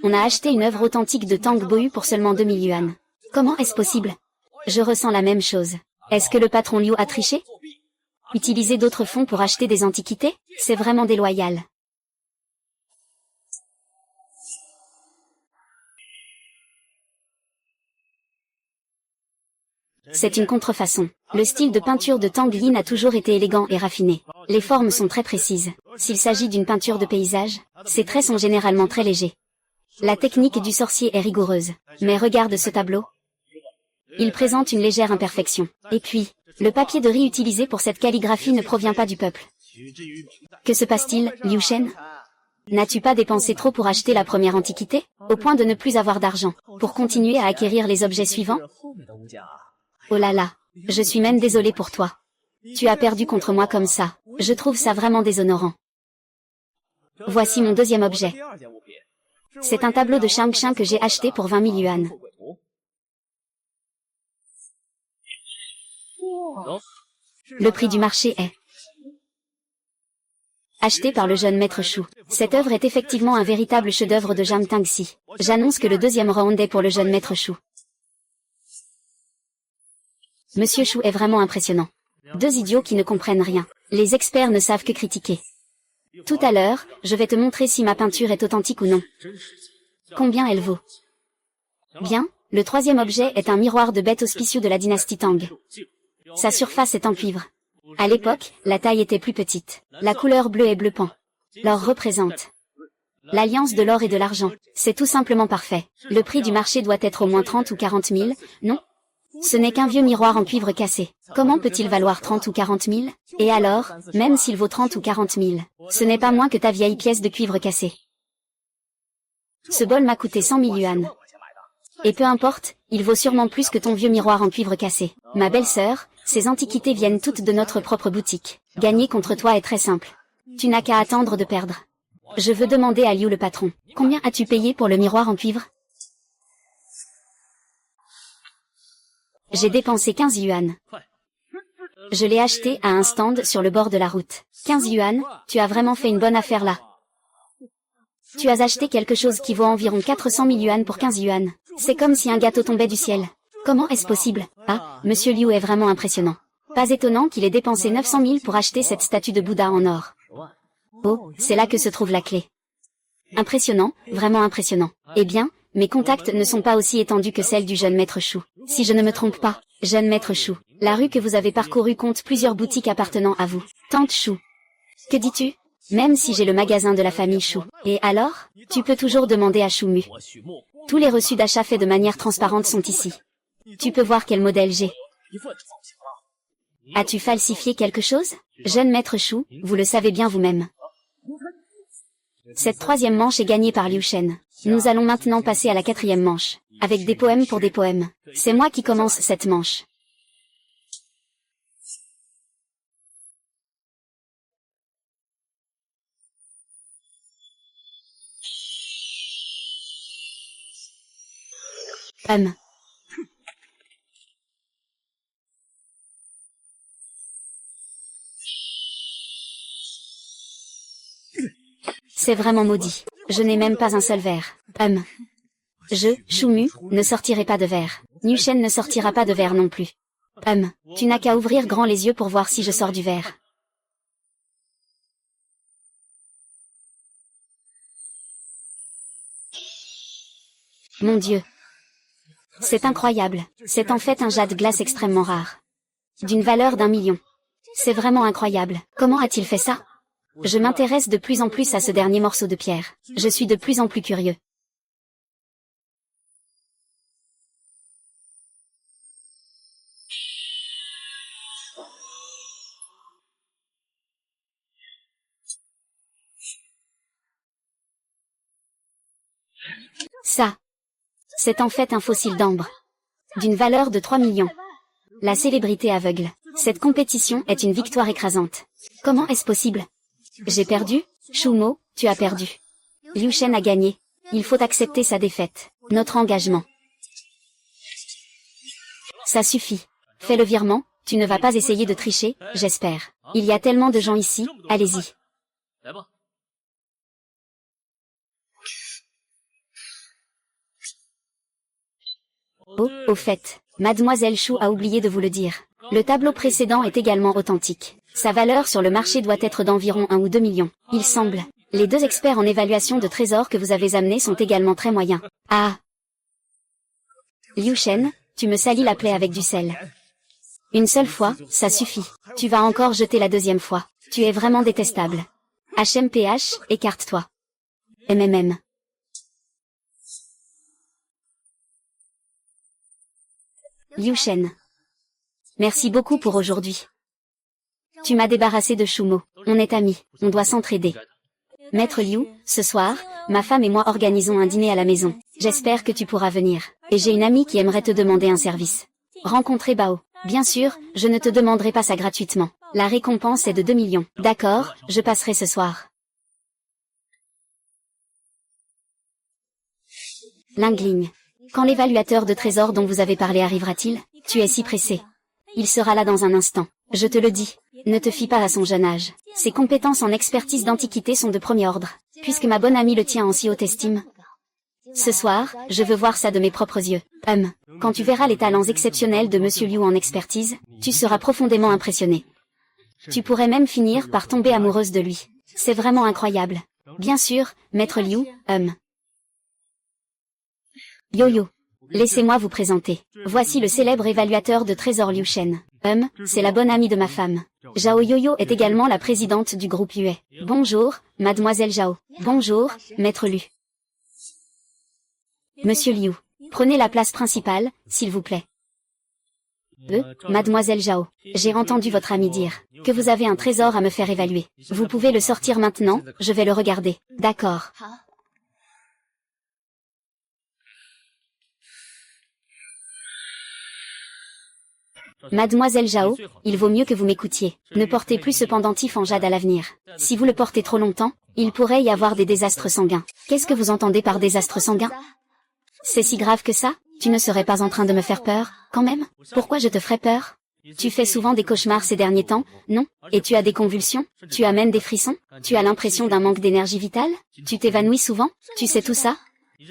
On a acheté une œuvre authentique de Tang Bui pour seulement 2000 yuan. Comment est-ce possible? Je ressens la même chose. Est-ce que le patron Liu a triché? Utiliser d'autres fonds pour acheter des antiquités? C'est vraiment déloyal. C'est une contrefaçon. Le style de peinture de Tang Lin a toujours été élégant et raffiné. Les formes sont très précises. S'il s'agit d'une peinture de paysage, ses traits sont généralement très légers. La technique du sorcier est rigoureuse. Mais regarde ce tableau. Il présente une légère imperfection. Et puis, le papier de riz utilisé pour cette calligraphie ne provient pas du peuple. Que se passe-t-il, Liu Shen? N'as-tu pas dépensé trop pour acheter la première antiquité, au point de ne plus avoir d'argent, pour continuer à acquérir les objets suivants? Oh là là, je suis même désolé pour toi. Tu as perdu contre moi comme ça. Je trouve ça vraiment déshonorant. Voici mon deuxième objet. C'est un tableau de Shang Shan que j'ai acheté pour 20 000 yuan. Le prix du marché est acheté par le jeune maître Shu. Cette œuvre est effectivement un véritable chef-d'œuvre de Zhang Tangxi. J'annonce que le deuxième round est pour le jeune maître Shu. Monsieur Shu est vraiment impressionnant. Deux idiots qui ne comprennent rien. Les experts ne savent que critiquer. Tout à l'heure, je vais te montrer si ma peinture est authentique ou non. Combien elle vaut? Bien, le troisième objet est un miroir de bête auspicieux de la dynastie Tang. Sa surface est en cuivre. À l'époque, la taille était plus petite. La couleur bleue est bleu pan. L'or représente l'alliance de l'or et de l'argent. C'est tout simplement parfait. Le prix du marché doit être au moins 30 ou 40 000, non? Ce n'est qu'un vieux miroir en cuivre cassé. Comment peut-il valoir 30 ou 40 000? Et alors, même s'il vaut 30 ou 40 000, ce n'est pas moins que ta vieille pièce de cuivre cassée. Ce bol m'a coûté 100 000 yuan. Et peu importe, il vaut sûrement plus que ton vieux miroir en cuivre cassé. Ma belle-sœur, ces antiquités viennent toutes de notre propre boutique. Gagner contre toi est très simple. Tu n'as qu'à attendre de perdre. Je veux demander à Liu le patron. Combien as-tu payé pour le miroir en cuivre? J'ai dépensé 15 yuan. Je l'ai acheté à un stand sur le bord de la route. 15 yuan, tu as vraiment fait une bonne affaire là. Tu as acheté quelque chose qui vaut environ 400 000 yuan pour 15 yuan. C'est comme si un gâteau tombait du ciel. Comment est-ce possible? Ah, Monsieur Liu est vraiment impressionnant. Pas étonnant qu'il ait dépensé 900 000 pour acheter cette statue de Bouddha en or. Oh, c'est là que se trouve la clé. Impressionnant, vraiment impressionnant. Eh bien, mes contacts ne sont pas aussi étendus que celles du jeune maître Shu. Si je ne me trompe pas, jeune maître Shu, la rue que vous avez parcourue compte plusieurs boutiques appartenant à vous. Tante Shu. Que dis-tu? Même si j'ai le magasin de la famille Shu. Et alors? Tu peux toujours demander à Shu Mu. Tous les reçus d'achat faits de manière transparente sont ici. Tu peux voir quel modèle j'ai. As-tu falsifié quelque chose? Jeune maître Shu, vous le savez bien vous-même. Cette troisième manche est gagnée par Liu Shen. Nous allons maintenant passer à la quatrième manche, avec des poèmes pour des poèmes. C'est moi qui commence cette manche. C'est vraiment maudit. Je n'ai même pas un seul verre. Je, Shumu, ne sortirai pas de verre. Liu-shen ne sortira pas de verre non plus. Tu n'as qu'à ouvrir grand les yeux pour voir si je sors du verre. Mon Dieu. C'est incroyable. C'est en fait un jade glace extrêmement rare. D'une valeur d'1 million. C'est vraiment incroyable. Comment a-t-il fait ça? Je m'intéresse de plus en plus à ce dernier morceau de pierre. Je suis de plus en plus curieux. Ça. C'est en fait un fossile d'ambre. D'une valeur de 3 millions. La célébrité aveugle. Cette compétition est une victoire écrasante. Comment est-ce possible? J'ai perdu? Shumo, tu as perdu. Liu-shen a gagné. Il faut accepter sa défaite. Notre engagement. Ça suffit. Fais le virement, tu ne vas pas essayer de tricher, j'espère. Il y a tellement de gens ici, allez-y. Oh, au fait, Mademoiselle Chou a oublié de vous le dire. Le tableau précédent est également authentique. Sa valeur sur le marché doit être d'environ 1 ou 2 millions. Il semble. Les 2 experts en évaluation de trésors que vous avez amenés sont également très moyens. Ah! Liu-shen, tu me salis la plaie avec du sel. Une seule fois, ça suffit. Tu vas encore jeter la 2e fois. Tu es vraiment détestable. HMPH, écarte-toi. MMM. Liu-shen. Merci beaucoup pour aujourd'hui. Tu m'as débarrassé de Shumo. On est amis, on doit s'entraider. Maître Liu, ce soir, ma femme et moi organisons un dîner à la maison. J'espère que tu pourras venir. Et j'ai une amie qui aimerait te demander un service. Rencontrer Bao. Bien sûr, je ne te demanderai pas ça gratuitement. La récompense est de 2 millions. D'accord, je passerai ce soir. Lingling. Quand l'évaluateur de trésors dont vous avez parlé arrivera-t-il? Tu es si pressé. Il sera là dans un instant. Je te le dis. Ne te fie pas à son jeune âge. Ses compétences en expertise d'antiquité sont de premier ordre. Puisque ma bonne amie le tient en si haute estime. Ce soir, je veux voir ça de mes propres yeux. Quand tu verras les talents exceptionnels de Monsieur Liu en expertise, tu seras profondément impressionné. Tu pourrais même finir par tomber amoureuse de lui. C'est vraiment incroyable. Bien sûr, Maître Liu, Yo-yo. Laissez-moi vous présenter. Voici le célèbre évaluateur de trésors Liu-shen. C'est la bonne amie de ma femme. Zhao Yo-yo est également la présidente du groupe Yue. Bonjour, Mademoiselle Zhao. Bonjour, Maître Liu. Monsieur Liu, prenez la place principale, s'il vous plaît. Mademoiselle Zhao, j'ai entendu votre ami dire que vous avez un trésor à me faire évaluer. Vous pouvez le sortir maintenant, je vais le regarder. D'accord. Mademoiselle Zhao, il vaut mieux que vous m'écoutiez. Ne portez plus ce pendentif en jade à l'avenir. Si vous le portez trop longtemps, il pourrait y avoir des désastres sanguins. Qu'est-ce que vous entendez par désastres sanguins? C'est si grave que ça? Tu ne serais pas en train de me faire peur, quand même? Pourquoi je te ferais peur? Tu fais souvent des cauchemars ces derniers temps, non? Et tu as des convulsions? Tu as même des frissons? Tu as l'impression d'un manque d'énergie vitale? Tu t'évanouis souvent? Tu sais tout ça?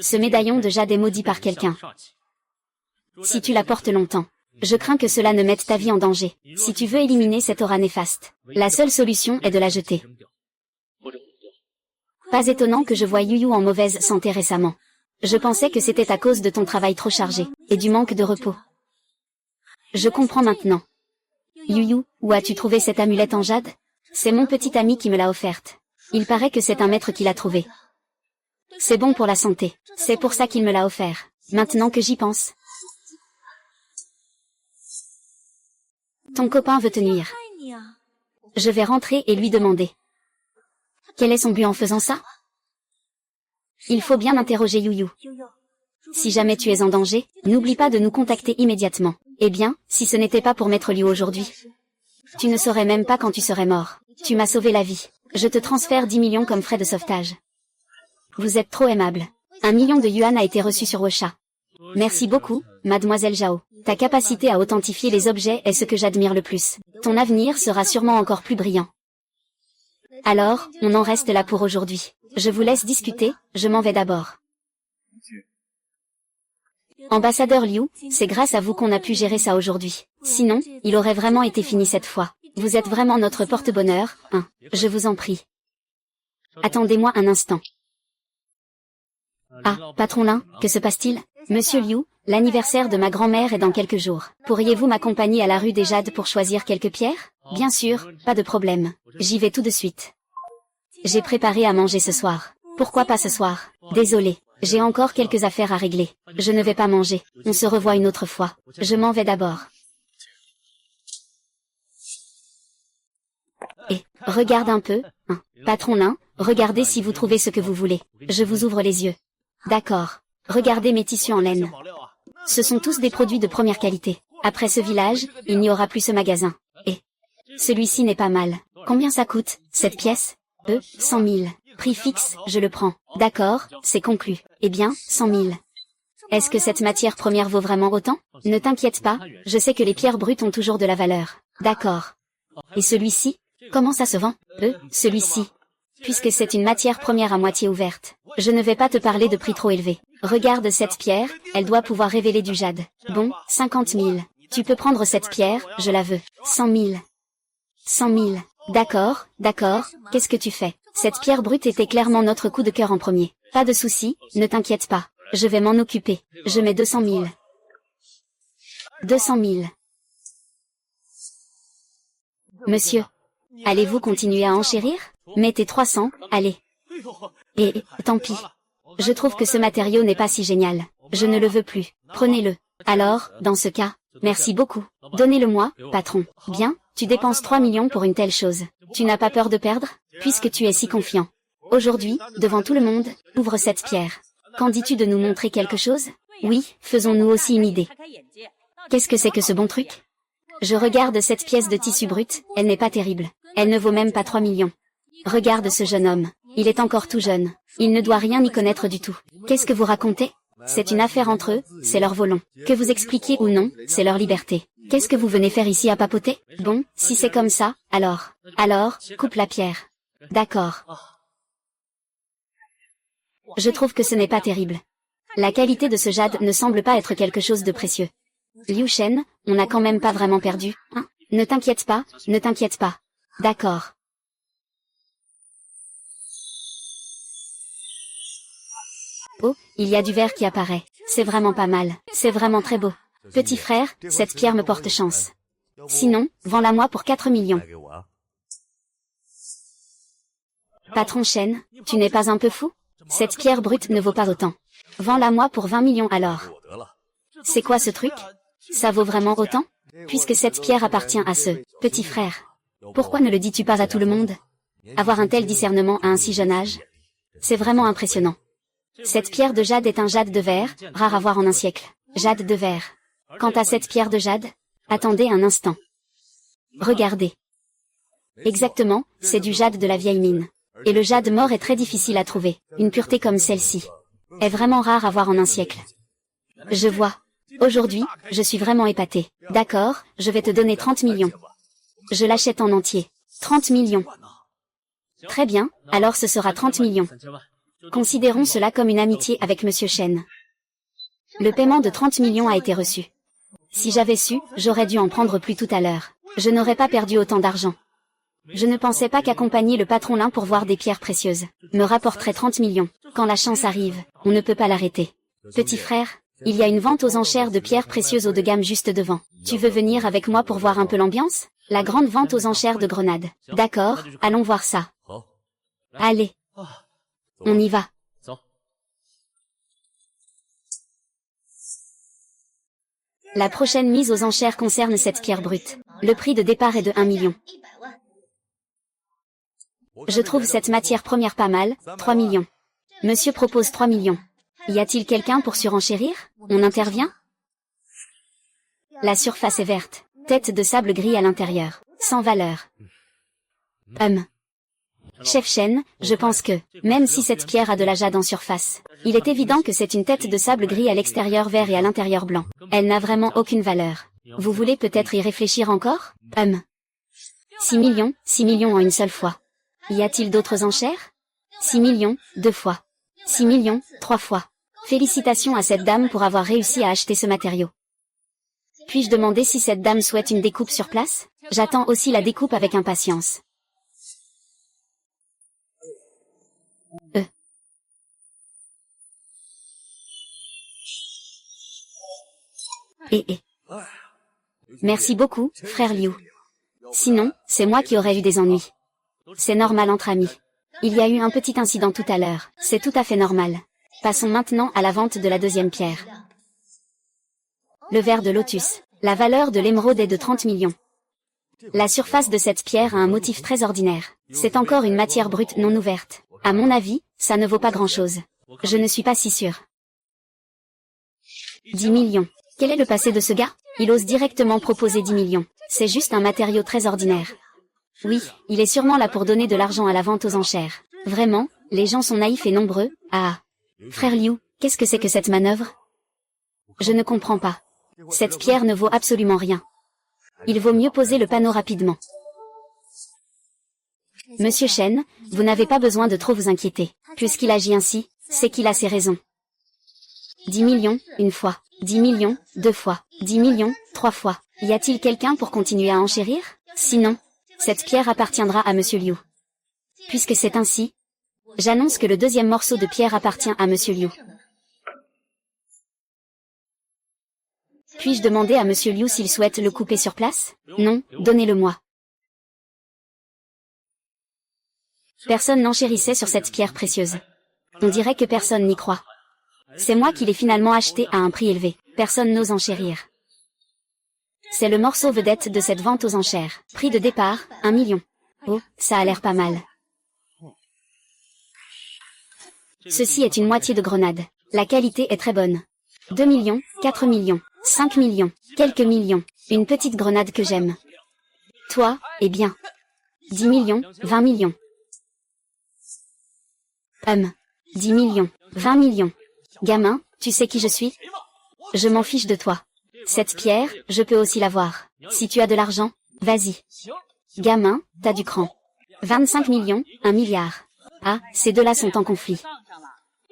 Ce médaillon de jade est maudit par quelqu'un. Si tu la portes longtemps, je crains que cela ne mette ta vie en danger. Si tu veux éliminer cette aura néfaste, la seule solution est de la jeter. Pas étonnant que je voie Yu Yu en mauvaise santé récemment. Je pensais que c'était à cause de ton travail trop chargé, et du manque de repos. Je comprends maintenant. Yu Yu, où as-tu trouvé cette amulette en jade? C'est mon petit ami qui me l'a offerte. Il paraît que c'est un maître qui l'a trouvée. C'est bon pour la santé. C'est pour ça qu'il me l'a offert. Maintenant que j'y pense. Ton copain veut te nuire. Je vais rentrer et lui demander. Quel est son but en faisant ça? Il faut bien interroger Yu Yu. Si jamais tu es en danger, n'oublie pas de nous contacter immédiatement. Eh bien, si ce n'était pas pour Maître Liu aujourd'hui, tu ne saurais même pas quand tu serais mort. Tu m'as sauvé la vie. Je te transfère 10 millions comme frais de sauvetage. Vous êtes trop aimable. 1 million de yuan a été reçu sur Wosha. Merci beaucoup, mademoiselle Zhao. Ta capacité à authentifier les objets est ce que j'admire le plus. Ton avenir sera sûrement encore plus brillant. Alors, on en reste là pour aujourd'hui. Je vous laisse discuter, je m'en vais d'abord. Ambassadeur Liu, c'est grâce à vous qu'on a pu gérer ça aujourd'hui. Sinon, il aurait vraiment été fini cette fois. Vous êtes vraiment notre porte-bonheur, hein. Je vous en prie. Attendez-moi un instant. Ah, patron Lin, que se passe-t-il? Monsieur Liu, l'anniversaire de ma grand-mère est dans quelques jours. Pourriez-vous m'accompagner à la rue des Jades pour choisir quelques pierres? Bien sûr, pas de problème. J'y vais tout de suite. J'ai préparé à manger ce soir. Pourquoi pas ce soir? Désolé, j'ai encore quelques affaires à régler. Je ne vais pas manger. On se revoit une autre fois. Je m'en vais d'abord. Et, regarde un peu, hein. Patron Lin, regardez si vous trouvez ce que vous voulez. Je vous ouvre les yeux. D'accord. Regardez mes tissus en laine. Ce sont tous des produits de première qualité. Après ce village, il n'y aura plus ce magasin. Et celui-ci n'est pas mal. Combien ça coûte, cette pièce? 100 000. Prix fixe, je le prends. D'accord, c'est conclu. Eh bien, 100 000. Est-ce que cette matière première vaut vraiment autant? Ne t'inquiète pas, je sais que les pierres brutes ont toujours de la valeur. D'accord. Et celui-ci? Comment ça se vend? Celui-ci. Puisque c'est une matière première à moitié ouverte, je ne vais pas te parler de prix trop élevé. Regarde cette pierre, elle doit pouvoir révéler du jade. Bon, 50 000. Tu peux prendre cette pierre, je la veux. 100 000. 100 000. D'accord, d'accord, qu'est-ce que tu fais? Cette pierre brute était clairement notre coup de cœur en premier. Pas de souci, ne t'inquiète pas. Je vais m'en occuper. Je mets 200 000. 200 000. Monsieur, allez-vous continuer à enchérir? Mettez 300, allez. Et, tant pis. Je trouve que ce matériau n'est pas si génial. Je ne le veux plus. Prenez-le. Alors, dans ce cas, merci beaucoup. Donnez-le-moi, patron. Bien, tu dépenses 3 millions pour une telle chose. Tu n'as pas peur de perdre? Puisque tu es si confiant. Aujourd'hui, devant tout le monde, ouvre cette pierre. Qu'en dis-tu de nous montrer quelque chose? Oui, faisons-nous aussi une idée. Qu'est-ce que c'est que ce bon truc? Je regarde cette pièce de tissu brut, elle n'est pas terrible. Elle ne vaut même pas 3 millions. Regarde ce jeune homme. Il est encore tout jeune. Il ne doit rien y connaître du tout. Qu'est-ce que vous racontez? C'est une affaire entre eux, c'est leur volant. Que vous expliquiez ou non, c'est leur liberté. Qu'est-ce que vous venez faire ici à papoter? Bon, si c'est comme ça, alors, coupe la pierre. D'accord. Je trouve que ce n'est pas terrible. La qualité de ce jade ne semble pas être quelque chose de précieux. Liu Shen, on n'a quand même pas vraiment perdu, hein? Ne t'inquiète pas, ne t'inquiète pas. D'accord. Oh, il y a du verre qui apparaît. C'est vraiment pas mal. C'est vraiment très beau. Petit frère, cette pierre me porte chance. Sinon, vends-la-moi pour 4 millions. Patron Shen, tu n'es pas un peu fou? Cette pierre brute ne vaut pas autant. Vends-la-moi pour 20 millions alors. C'est quoi ce truc? Ça vaut vraiment autant? Puisque cette pierre appartient à ce petit frère. Pourquoi ne le dis-tu pas à tout le monde? Avoir un tel discernement à un si jeune âge? C'est vraiment impressionnant. Cette pierre de jade est un jade de verre, rare à voir en un siècle. Jade de verre. Quant à cette pierre de jade, attendez un instant. Regardez. Exactement, c'est du jade de la vieille mine. Et le jade mort est très difficile à trouver. Une pureté comme celle-ci est vraiment rare à voir en un siècle. Je vois. Aujourd'hui, je suis vraiment épaté. D'accord, je vais te donner 30 millions. Je l'achète en entier. 30 millions. Très bien, alors ce sera 30 millions. Considérons cela comme une amitié avec Monsieur Shen. Le paiement de 30 millions a été reçu. Si j'avais su, j'aurais dû en prendre plus tout à l'heure. Je n'aurais pas perdu autant d'argent. Je ne pensais pas qu'accompagner le patron Lin pour voir des pierres précieuses me rapporterait 30 millions. Quand la chance arrive, on ne peut pas l'arrêter. Petit frère, il y a une vente aux enchères de pierres précieuses haut de gamme juste devant. Tu veux venir avec moi pour voir un peu l'ambiance? La grande vente aux enchères de Grenade. D'accord, allons voir ça. Allez. On y va. La prochaine mise aux enchères concerne cette pierre brute. Le prix de départ est de 1 million. Je trouve cette matière première pas mal, 3 millions. Monsieur propose 3 millions. Y a-t-il quelqu'un pour surenchérir? On intervient? La surface est verte. Tête de sable gris à l'intérieur. Sans valeur. Chef Shen, je pense que, même si cette pierre a de la jade en surface, il est évident que c'est une tête de sable gris à l'extérieur vert et à l'intérieur blanc. Elle n'a vraiment aucune valeur. Vous voulez peut-être y réfléchir encore? 6 millions en une seule fois. Y a-t-il d'autres enchères? 6 millions, 2 fois. 6 millions, 3 fois. Félicitations à cette dame pour avoir réussi à acheter ce matériau. Puis-je demander si cette dame souhaite une découpe sur place? J'attends aussi la découpe avec impatience. Merci beaucoup, frère Liu. Sinon, c'est moi qui aurais eu des ennuis. C'est normal entre amis. Il y a eu un petit incident tout à l'heure, c'est tout à fait normal. Passons maintenant à la vente de la deuxième pierre. Le ver de lotus. La valeur de l'émeraude est de 30 millions. La surface de cette pierre a un motif très ordinaire. C'est encore une matière brute non ouverte. À mon avis, ça ne vaut pas grand-chose. Je ne suis pas si sûr. 10 millions. Quel est le passé de ce gars? Il ose directement proposer 10 millions. C'est juste un matériau très ordinaire. Oui, il est sûrement là pour donner de l'argent à la vente aux enchères. Vraiment, les gens sont naïfs et nombreux. Ah. Frère Liu, qu'est-ce que c'est que cette manœuvre? Je ne comprends pas. Cette pierre ne vaut absolument rien. Il vaut mieux poser le panneau rapidement. Monsieur Shen, vous n'avez pas besoin de trop vous inquiéter. Puisqu'il agit ainsi, c'est qu'il a ses raisons. 10 millions, une fois. 10 millions, 2 fois. 10 millions, 3 fois. Y a-t-il quelqu'un pour continuer à enchérir? Sinon, cette pierre appartiendra à Monsieur Liu. Puisque c'est ainsi, j'annonce que le deuxième morceau de pierre appartient à Monsieur Liu. Puis-je demander à Monsieur Liu s'il souhaite le couper sur place? Non, donnez-le-moi. Personne n'enchérissait sur cette pierre précieuse. On dirait que personne n'y croit. C'est moi qui l'ai finalement acheté à un prix élevé. Personne n'ose enchérir. C'est le morceau vedette de cette vente aux enchères. Prix de départ, 1 million. Oh, ça a l'air pas mal. Ceci est une moitié de grenade. La qualité est très bonne. 2 millions, 4 millions, 5 millions, quelques millions. Une petite grenade que j'aime. Toi, eh bien. 10 millions, 20 millions. 10 millions, 20 millions. Gamin, tu sais qui je suis? Je m'en fiche de toi. Cette pierre, je peux aussi l'avoir. Si tu as de l'argent, vas-y. Gamin, t'as du cran. 25 millions, 1 milliard. Ah, ces deux-là sont en conflit.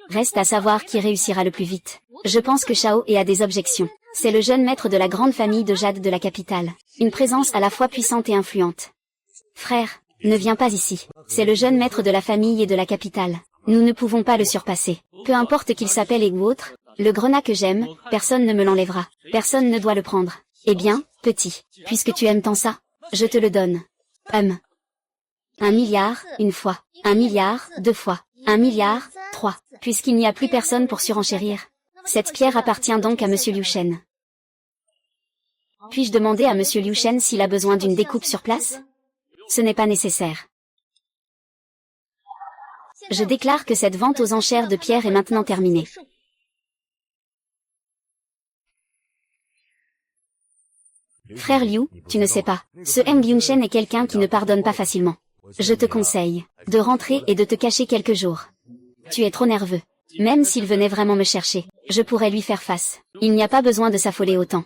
Reste à savoir qui réussira le plus vite. Je pense que Shao a des objections. C'est le jeune maître de la grande famille de Jade de la capitale. Une présence à la fois puissante et influente. Frère, ne viens pas ici. C'est le jeune maître de la famille et de la capitale. Nous ne pouvons pas le surpasser. Peu importe qu'il s'appelle ou autre, le grenat que j'aime, personne ne me l'enlèvera. Personne ne doit le prendre. Eh bien, petit, puisque tu aimes tant ça, je te le donne. 1 milliard, une fois. 1 milliard, 2 fois. 1 milliard, 3. Puisqu'il n'y a plus personne pour surenchérir. Cette pierre appartient donc à Monsieur Liu Shen. Puis-je demander à Monsieur Liu Shen s'il a besoin d'une découpe sur place? Ce n'est pas nécessaire. Je déclare que cette vente aux enchères de pierre est maintenant terminée. Frère Liu, tu ne sais pas, ce Heng Yunshen est quelqu'un qui ne pardonne pas facilement. Je te conseille de rentrer et de te cacher quelques jours. Tu es trop nerveux. Même s'il venait vraiment me chercher, je pourrais lui faire face. Il n'y a pas besoin de s'affoler autant.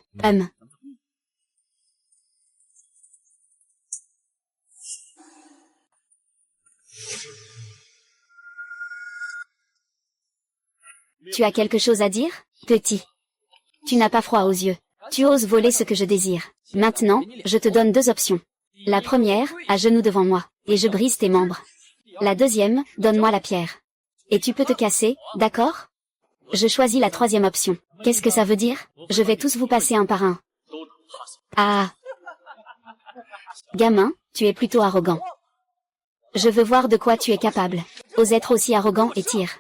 Tu as quelque chose à dire, petit? Tu n'as pas froid aux yeux. Tu oses voler ce que je désire. Maintenant, je te donne deux options. La première, à genoux devant moi, et je brise tes membres. La deuxième, donne-moi la pierre. Et tu peux te casser, d'accord? Je choisis la troisième option. Qu'est-ce que ça veut dire? Je vais tous vous passer un par un. Ah! Gamin, tu es plutôt arrogant. Je veux voir de quoi tu es capable. Ose être aussi arrogant et tire.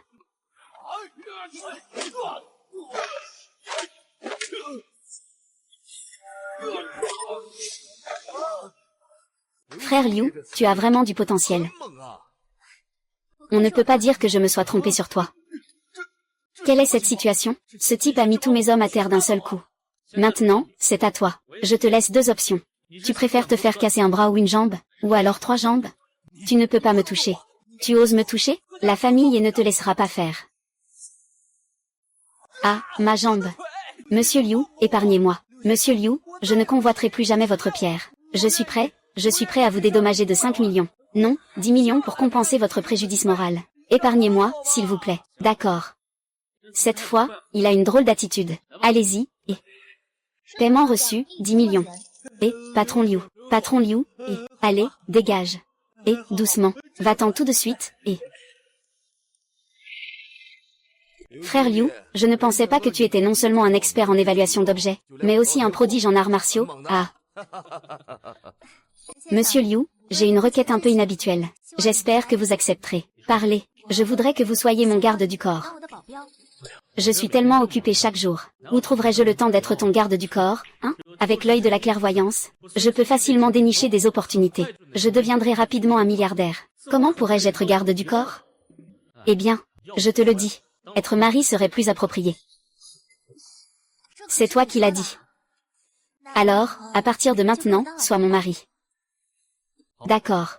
Frère Liu, tu as vraiment du potentiel. On ne peut pas dire que je me sois trompé sur toi. Quelle est cette situation? Ce type a mis tous mes hommes à terre d'un seul coup. Maintenant, c'est à toi. Je te laisse deux options. Tu préfères te faire casser un bras ou une jambe? Ou alors 3 jambes? Tu ne peux pas me toucher. Tu oses me toucher? La famille et ne te laissera pas faire. Ah, ma jambe. Monsieur Liu, épargnez-moi. Monsieur Liu, je ne convoiterai plus jamais votre pierre. Je suis prêt à vous dédommager de 5 millions. Non, 10 millions pour compenser votre préjudice moral. Épargnez-moi, s'il vous plaît. D'accord. Cette fois, il a une drôle d'attitude. Allez-y, et... Paiement reçu, 10 millions. Et, patron Liu, et... Allez, dégage. Et, doucement, va-t'en tout de suite, et... Frère Liu, je ne pensais pas que tu étais non seulement un expert en évaluation d'objets, mais aussi un prodige en arts martiaux. Ah. Monsieur Liu, j'ai une requête un peu inhabituelle. J'espère que vous accepterez. Parlez, je voudrais que vous soyez mon garde du corps. Je suis tellement occupé chaque jour. Où trouverais-je le temps d'être ton garde du corps, hein? Avec l'œil de la clairvoyance, je peux facilement dénicher des opportunités. Je deviendrai rapidement un milliardaire. Comment pourrais-je être garde du corps? Eh bien, je te le dis. Être mari serait plus approprié. C'est toi qui l'as dit. Alors, à partir de maintenant, sois mon mari. D'accord.